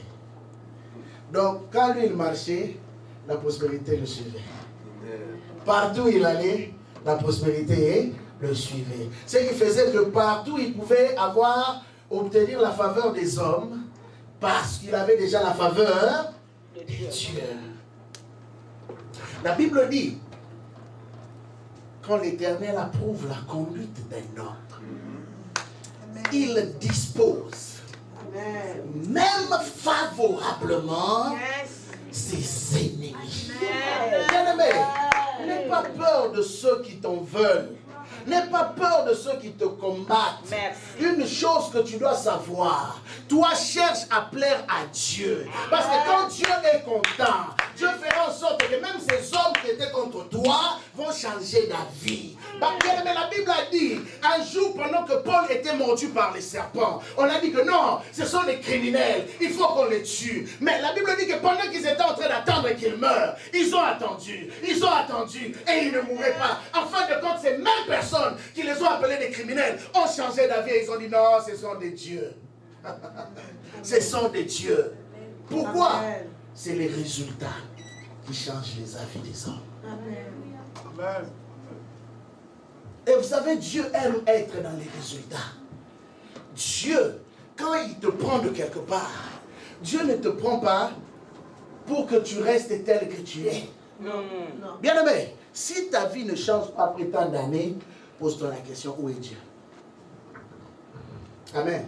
S1: Donc quand lui il marchait, la prospérité le suivait. Partout où il allait, la prospérité le suivait. Ce qui faisait que partout il pouvait obtenir la faveur des hommes parce qu'il avait déjà la faveur de Dieu. La Bible dit, quand l'Éternel approuve la conduite d'un homme, il dispose, même favorablement, ses ennemis. Bien-aimé, n'aie pas peur de ceux qui t'en veulent. N'aie pas peur de ceux qui te combattent. Merci. Une chose que tu dois savoir, toi cherche à plaire à Dieu. Parce que quand Dieu est content, Dieu fera en sorte que même ces hommes qui étaient contre toi vont changer d'avis. Mais la Bible a dit, un jour pendant que Paul était mordu par les serpents, on a dit que non, ce sont des criminels, il faut qu'on les tue. Mais la Bible dit que pendant qu'ils étaient en train d'attendre qu'ils meurent, ils ont attendu, et ils ne mouraient pas. En fin de compte, ces mêmes personnes qui les ont appelés des criminels ont changé d'avis et ils ont dit non, ce sont des dieux. Ce sont des dieux. Pourquoi? C'est les résultats qui changent les avis des hommes.
S4: Amen.
S1: Et vous savez, Dieu aime être dans les résultats. Dieu, quand il te prend de quelque part, Dieu ne te prend pas pour que tu restes tel que tu es.
S3: Non.
S1: Bien aimé, si ta vie ne change pas après tant d'années, pose-toi la question, où est Dieu? Amen.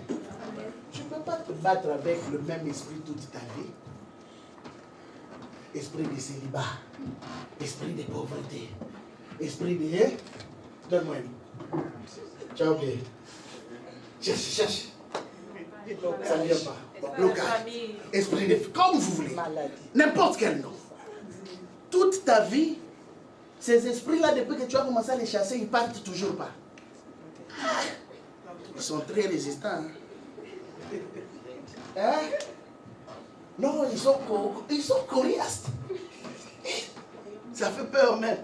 S1: Tu ne peux pas te battre avec le même esprit toute ta vie. Esprit de célibat, esprit de pauvreté, esprit de... Donne-moi une. Tu as oublié. Cherche. Ça ne vient pas. Blocage. Esprit de... Comme vous voulez. N'importe quel nom. Toute ta vie, ces esprits-là, depuis que tu as commencé à les chasser, ils partent toujours pas. Ils sont très résistants. Hein? Non, ils sont coriaces. Ça fait peur même.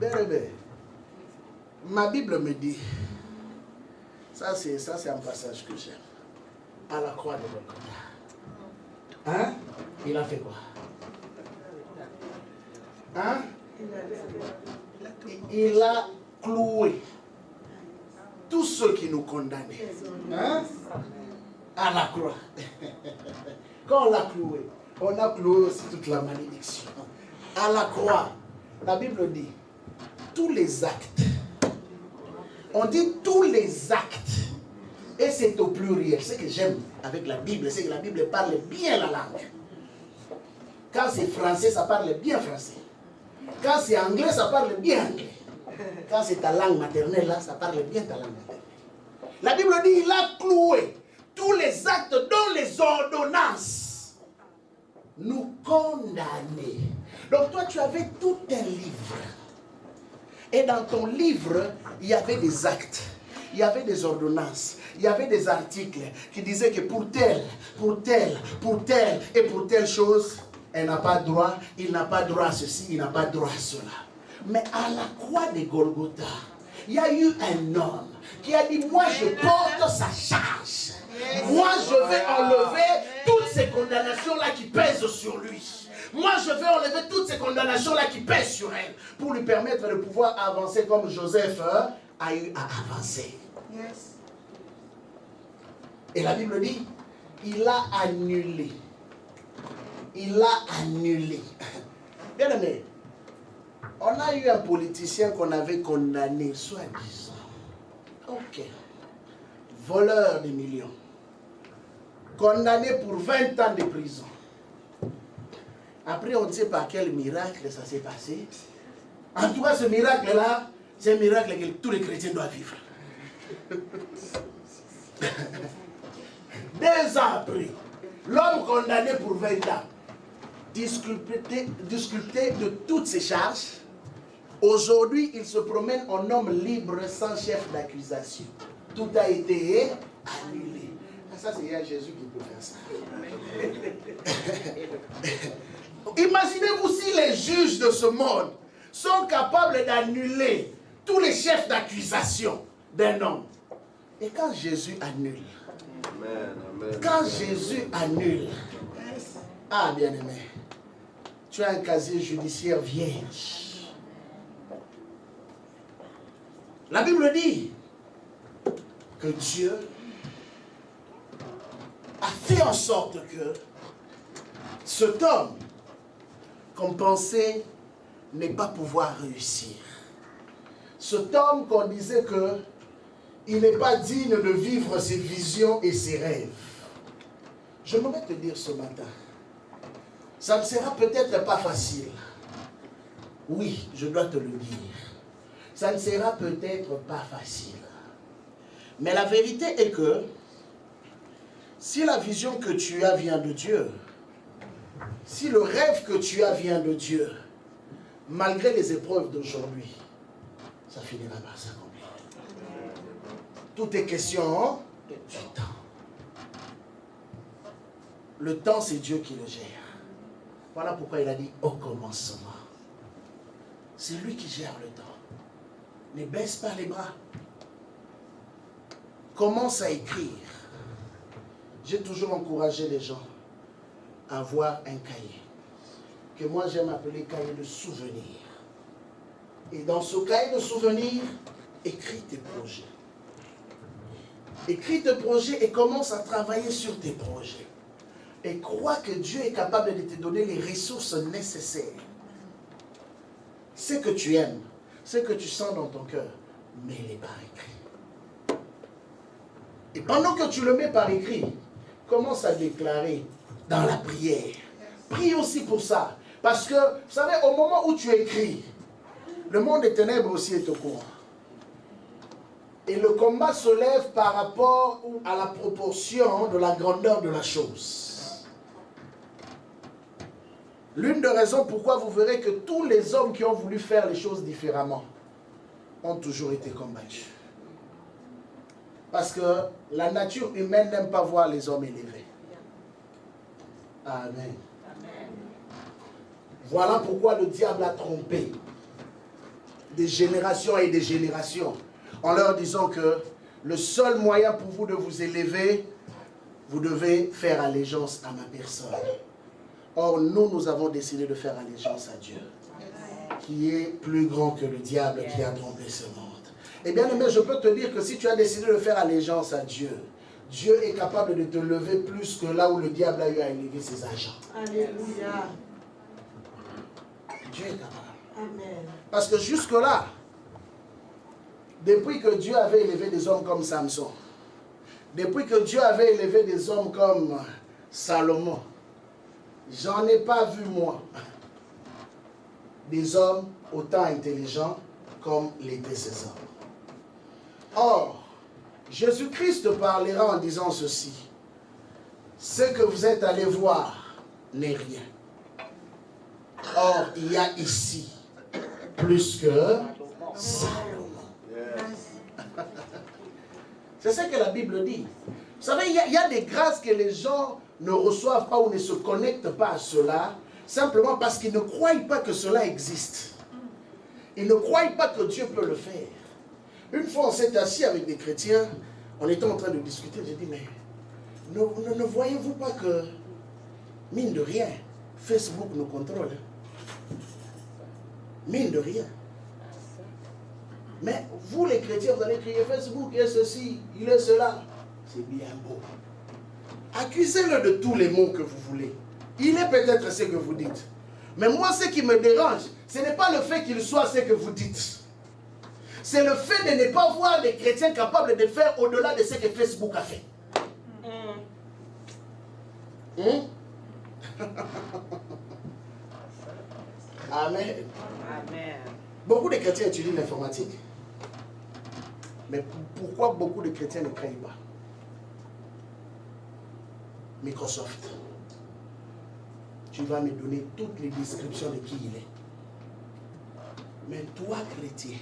S1: Bébé, ma Bible me dit, ça c'est un passage que j'aime, à la croix de Golgotha. Hein? Il a fait quoi? Hein? Il a cloué tous ceux qui nous condamnaient. Hein? À la croix. Quand on l'a cloué, on a cloué aussi toute la malédiction. À la croix, la Bible dit, tous les actes. On dit tous les actes. Et c'est au pluriel. Ce que j'aime avec la Bible, c'est que la Bible parle bien la langue. Quand c'est français, ça parle bien français. Quand c'est anglais, ça parle bien anglais. Quand c'est ta langue maternelle, là, ça parle bien ta langue maternelle. La Bible dit, il a cloué tous les actes dont les ordonnances nous condamnaient. Donc toi, tu avais tout un livre. Et dans ton livre, il y avait des actes, il y avait des ordonnances, il y avait des articles qui disaient que pour telle et pour telle chose, elle n'a pas droit, il n'a pas droit à ceci, il n'a pas droit à cela. Mais à la croix de Golgotha, il y a eu un homme qui a dit, moi je porte sa charge. Moi je vais enlever toutes ces condamnations-là qui pèsent sur lui. Moi je vais enlever toutes ces condamnations-là qui pèsent sur elle. Pour lui permettre de pouvoir avancer comme Joseph a eu à avancer. Et la Bible dit, il a annulé. Il a annulé. Bien aimé, on a eu un politicien qu'on avait condamné, soi-disant. Ok. Voleur de millions. Condamné pour 20 ans de prison. Après, on ne sait pas quel miracle ça s'est passé. En tout cas, ce miracle-là, c'est un miracle que tous les chrétiens doivent vivre. 2 ans après, l'homme condamné pour 20 ans, disculpé de toutes ses charges, aujourd'hui, il se promène en homme libre sans chef d'accusation. Tout a été annulé. Ça, c'est Jésus qui peut faire ça. Imaginez-vous si les juges de ce monde sont capables d'annuler tous les chefs d'accusation d'un homme. Et quand Jésus annule, Jésus annule, ah bien-aimé, tu as un casier judiciaire vierge. La Bible dit que Dieu a fait en sorte que cet homme qu'on pensait ne pas pouvoir réussir, cet homme qu'on disait que il n'est pas digne de vivre ses visions et ses rêves, je voudrais te dire ce matin, ça ne sera peut-être pas facile. Oui, je dois te le dire. Ça ne sera peut-être pas facile. Mais la vérité est que Si la vision que tu as vient de Dieu, si le rêve que tu as vient de Dieu, malgré les épreuves d'aujourd'hui, ça finira par s'accomplir. Tout est question du temps. Le temps, c'est Dieu qui le gère. Voilà pourquoi il a dit au commencement. C'est lui qui gère le temps. Ne baisse pas les bras. Commence à écrire. J'ai toujours encouragé les gens à avoir un cahier, que moi j'aime appeler cahier de souvenirs. Et dans ce cahier de souvenirs, écris tes projets. Écris tes projets et commence à travailler sur tes projets. Et crois que Dieu est capable de te donner les ressources nécessaires. Ce que tu aimes, ce que tu sens dans ton cœur, mets-les par écrit. Et pendant que tu le mets par écrit, commence à déclarer dans la prière. Prie aussi pour ça. Parce que, vous savez, au moment où tu écris, le monde des ténèbres aussi est au courant. Et le combat se lève par rapport à la proportion de la grandeur de la chose. L'une des raisons pourquoi vous verrez que tous les hommes qui ont voulu faire les choses différemment ont toujours été combattus. Parce que la nature humaine n'aime pas voir les hommes élevés. Amen. Amen. Voilà pourquoi le diable a trompé des générations et des générations en leur disant que le seul moyen pour vous de vous élever, vous devez faire allégeance à ma personne. Or, nous avons décidé de faire allégeance à Dieu, qui est plus grand que le diable qui a trompé ce monde. Eh bien, aimé, je peux te dire que si tu as décidé de faire allégeance à Dieu, Dieu est capable de te lever plus que là où le diable a eu à élever ses agents.
S3: Alléluia.
S1: Dieu est capable.
S3: Amen.
S1: Parce que jusque-là, depuis que Dieu avait élevé des hommes comme Samson, depuis que Dieu avait élevé des hommes comme Salomon, j'en ai pas vu, moi, des hommes autant intelligents comme l'étaient ces hommes. Or, Jésus-Christ parlera en disant ceci. Ce que vous êtes allés voir n'est rien. Or, il y a ici plus que Salomon. C'est ce que la Bible dit. Vous savez, il y a des grâces que les gens ne reçoivent pas ou ne se connectent pas à cela, simplement parce qu'ils ne croient pas que cela existe. Ils ne croient pas que Dieu peut le faire. Une fois, on s'est assis avec des chrétiens, on était en train de discuter, j'ai dit, mais ne voyez-vous pas que, mine de rien, Facebook nous contrôle? Mine de rien. Mais vous, les chrétiens, vous allez crier Facebook, il est ceci, il est cela. C'est bien beau. Accusez-le de tous les mots que vous voulez. Il est peut-être ce que vous dites. Mais moi, ce qui me dérange, ce n'est pas le fait qu'il soit ce que vous dites. C'est le fait de ne pas voir des chrétiens capables de faire au-delà de ce que Facebook a fait. Amen.
S3: Amen.
S1: Beaucoup de chrétiens étudient l'informatique. Mais pourquoi beaucoup de chrétiens ne craignent pas? Microsoft. Tu vas me donner toutes les descriptions de qui il est. Mais toi, chrétien,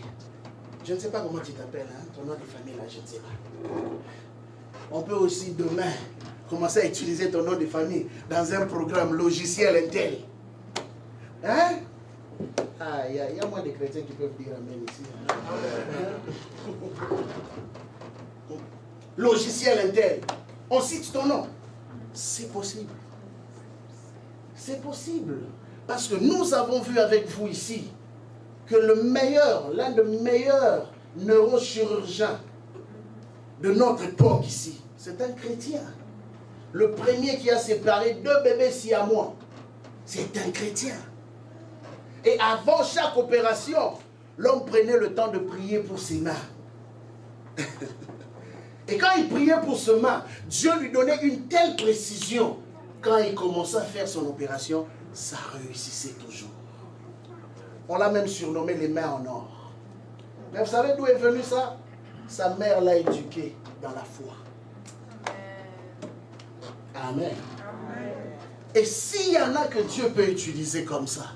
S1: je ne sais pas comment tu t'appelles, hein? Ton nom de famille, là, je ne sais pas. On peut aussi demain commencer à utiliser ton nom de famille dans un programme logiciel intel. Hein? Ah, il y a moins de chrétiens qui peuvent dire amen ici. Hein? Logiciel intel. On cite ton nom. C'est possible. C'est possible. Parce que nous avons vu avec vous ici que le meilleur, l'un des meilleurs neurochirurgiens de notre époque ici, c'est un chrétien. Le premier qui a séparé 2 bébés siamois, c'est un chrétien. Et avant chaque opération, l'homme prenait le temps de prier pour ses mains. Et quand il priait pour ses mains, Dieu lui donnait une telle précision. Quand il commençait à faire son opération, ça réussissait toujours. On l'a même surnommé les mains en or. Mais vous savez d'où est venu ça? Sa mère l'a éduqué dans la foi. Amen. Et s'il y en a que Dieu peut utiliser comme ça,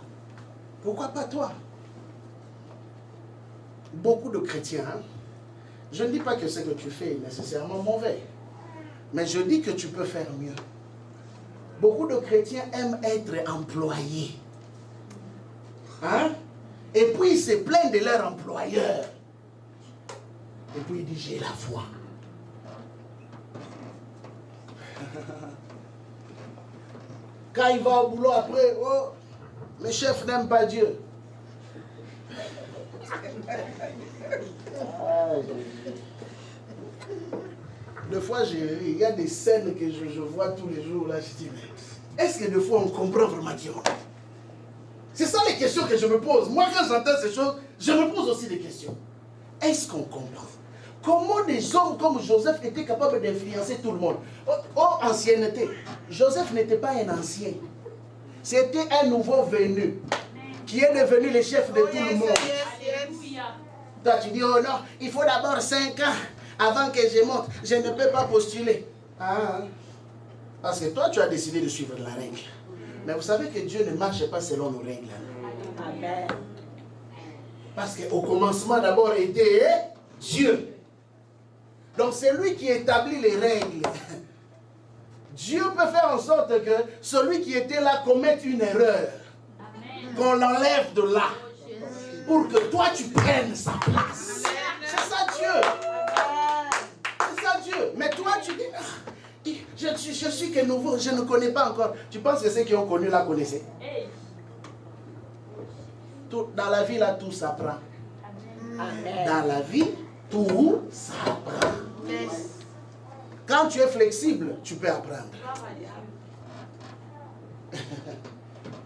S1: pourquoi pas toi? Beaucoup de chrétiens, hein? Je ne dis pas que ce que tu fais est nécessairement mauvais, mais je dis que tu peux faire mieux. Beaucoup de chrétiens aiment être employés. Hein? Et puis ils se plaignent de leur employeur. Et puis ils disent, j'ai la foi. Quand il va au boulot après, oh, mes chefs n'aiment pas Dieu. Des fois, il y a des scènes que je vois tous les jours là, je dis, mais est-ce que des fois on comprend vraiment Dieu? C'est ça les questions que je me pose. Moi, quand j'entends ces choses, je me pose aussi des questions. Est-ce qu'on comprend? Comment des hommes comme Joseph étaient capables d'influencer tout le monde? Oh, ancienneté. Joseph n'était pas un ancien. C'était un nouveau venu qui est devenu le chef de tout le monde. Toi, tu dis, oh non, il faut d'abord 5 ans avant que je monte. Je ne peux pas postuler. Ah, parce que toi, tu as décidé de suivre la règle. Mais vous savez que Dieu ne marche pas selon nos règles. Amen. Parce qu'au commencement, d'abord, était Dieu. Donc, c'est lui qui établit les règles. Dieu peut faire en sorte que celui qui était là commette une erreur. Qu'on l'enlève de là. Pour que toi, tu prennes sa place. C'est ça Dieu. C'est ça Dieu. Mais toi, tu dis, je suis que nouveau, je ne connais pas encore. Tu penses que ceux qui ont connu là connaissaient? Dans la vie, là, tout s'apprend. Dans la vie, tout s'apprend. Quand tu es flexible, tu peux apprendre.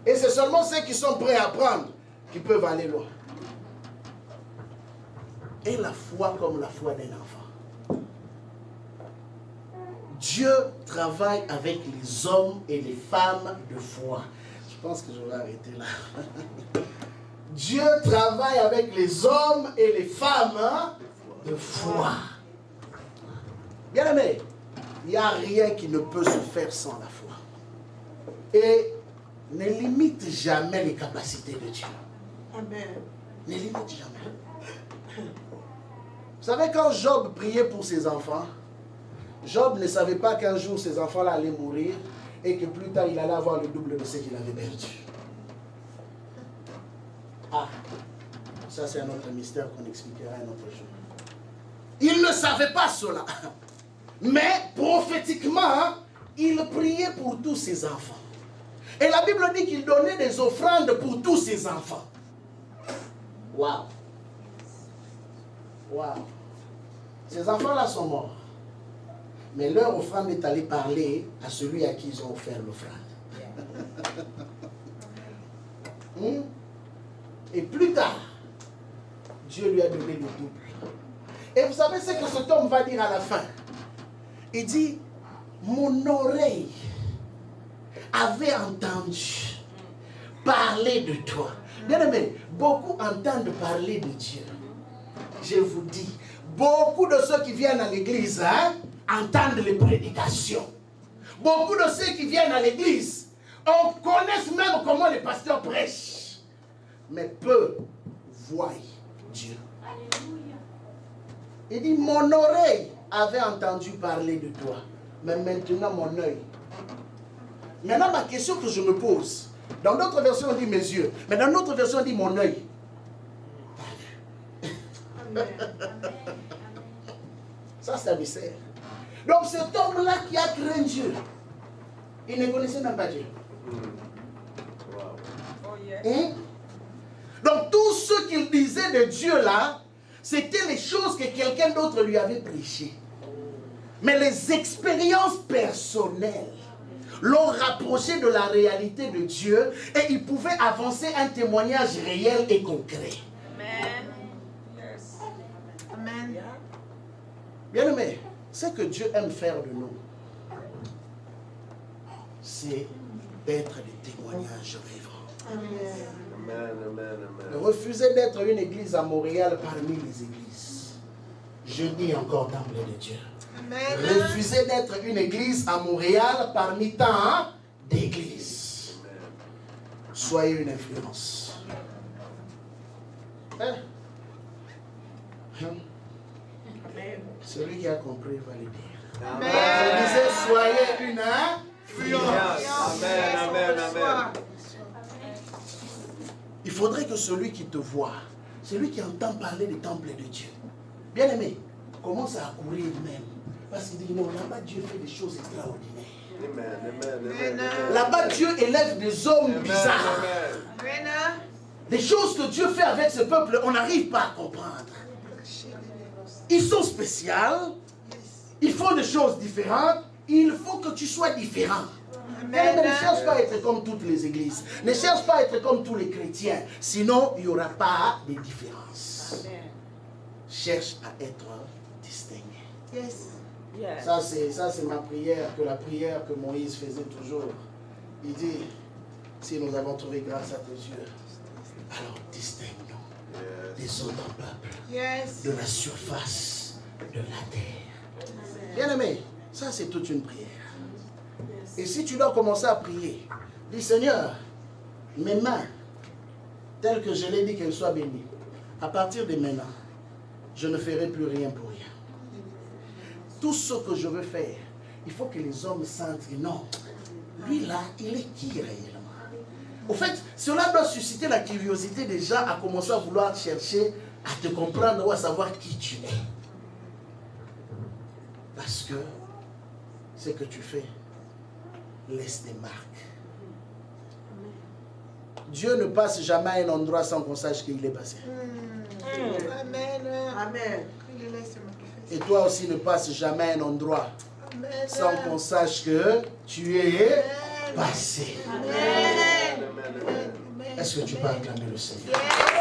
S1: Et c'est seulement ceux qui sont prêts à apprendre qui peuvent aller loin. Et la foi comme la foi d'un enfant. Dieu travaille avec les hommes et les femmes de foi. Je pense que je vais arrêter là. Dieu travaille avec les hommes et les femmes de foi. Bien aimé, il n'y a rien qui ne peut se faire sans la foi. Et ne limite jamais les capacités de Dieu.
S3: Amen.
S1: Ne limite jamais. Vous savez, quand Job priait pour ses enfants, Job ne savait pas qu'un jour ses enfants-là allaient mourir et que plus tard il allait avoir le double de ce qu'il avait perdu. Ah, ça c'est un autre mystère qu'on expliquera un autre jour. Il ne savait pas cela. Mais prophétiquement, il priait pour tous ses enfants. Et la Bible dit qu'il donnait des offrandes pour tous ses enfants. Waouh! Waouh! Ces enfants-là sont morts. Mais leur offrande est allée parler à celui à qui ils ont offert l'offrande. Et plus tard, Dieu lui a donné le double. Et vous savez ce que cet homme va dire à la fin? Il dit, mon oreille avait entendu parler de toi. Bien aimé, beaucoup entendent parler de Dieu. Je vous dis, beaucoup de ceux qui viennent à l'église entendent les prédications. Beaucoup de ceux qui viennent à l'église, on connaît même comment les pasteurs prêchent. Mais peu voient Dieu. Alléluia. Il dit, mon oreille avait entendu parler de toi. Mais maintenant, mon œil. Maintenant, ma question que je me pose, dans d'autres versions, on dit mes yeux. Mais dans d'autres versions, on dit mon œil. Ça, c'est un mystère. Donc, cet homme-là qui a craint Dieu, il ne connaissait même pas Dieu. Donc, tout ce qu'il disait de Dieu là, c'était les choses que quelqu'un d'autre lui avait prêchées. Mais les expériences personnelles l'ont rapproché de la réalité de Dieu et il pouvait avancer un témoignage réel et concret.
S2: Amen. Yes. Amen.
S1: Bien aimé, ce que Dieu aime faire de nous, c'est d'être des témoignages vivants.
S3: Amen.
S1: Refuser d'être une église à Montréal parmi les églises. Je dis encore d'emblée de Dieu.
S3: Amen.
S1: Refuser refusez d'être une église à Montréal parmi tant d'églises. Soyez une influence. Hein? Celui qui a compris va le dire.
S2: Amen.
S1: Je disais, soyez une influence.
S4: Amen, amen, amen.
S1: Il faudrait que celui qui te voit, celui qui entend parler du temple de Dieu, bien aimé, commence à courir même. Parce qu'il dit, non, là-bas Dieu fait des choses extraordinaires.
S4: Amen, amen, amen.
S1: Là-bas Dieu élève des hommes
S4: Amen,
S1: bizarres.
S4: amen.
S1: Des choses que Dieu fait avec ce peuple, on n'arrive pas à comprendre. Ils sont spéciaux, ils font des choses différentes, il faut que tu sois différent. Mais ne cherche pas à être comme toutes les églises. Ne cherche pas à être comme tous les chrétiens. Sinon, il n'y aura pas de différence.
S2: Amen.
S1: Cherche à être distingué.
S2: Yes. Yes.
S1: Ça, c'est ma prière, que la prière que Moïse faisait toujours. Il dit, si nous avons trouvé grâce à tes yeux, alors distingue-nous des autres peuples,
S2: Yes.
S1: de la surface de la terre. Bien aimé, ça c'est toute une prière. Et si tu dois commencer à prier, dis Seigneur, mes mains, telles que je l'ai dit qu'elles soient bénies, à partir de maintenant, je ne ferai plus rien pour rien. Tout ce que je veux faire, il faut que les hommes sentent que non, lui là, il est qui réellement? Au fait, cela doit susciter la curiosité des gens à commencer à vouloir chercher à te comprendre ou à savoir qui tu es. Parce que ce que tu fais laisse des marques. Dieu ne passe jamais à un endroit sans qu'on sache qu'il est passé.
S2: Amen.
S3: Amen.
S1: Et toi aussi ne passe jamais à un endroit
S2: Amen.
S1: sans qu'on sache que tu es passé.
S2: Amen.
S1: Est-ce que tu peux acclamer le Seigneur?
S2: Yes.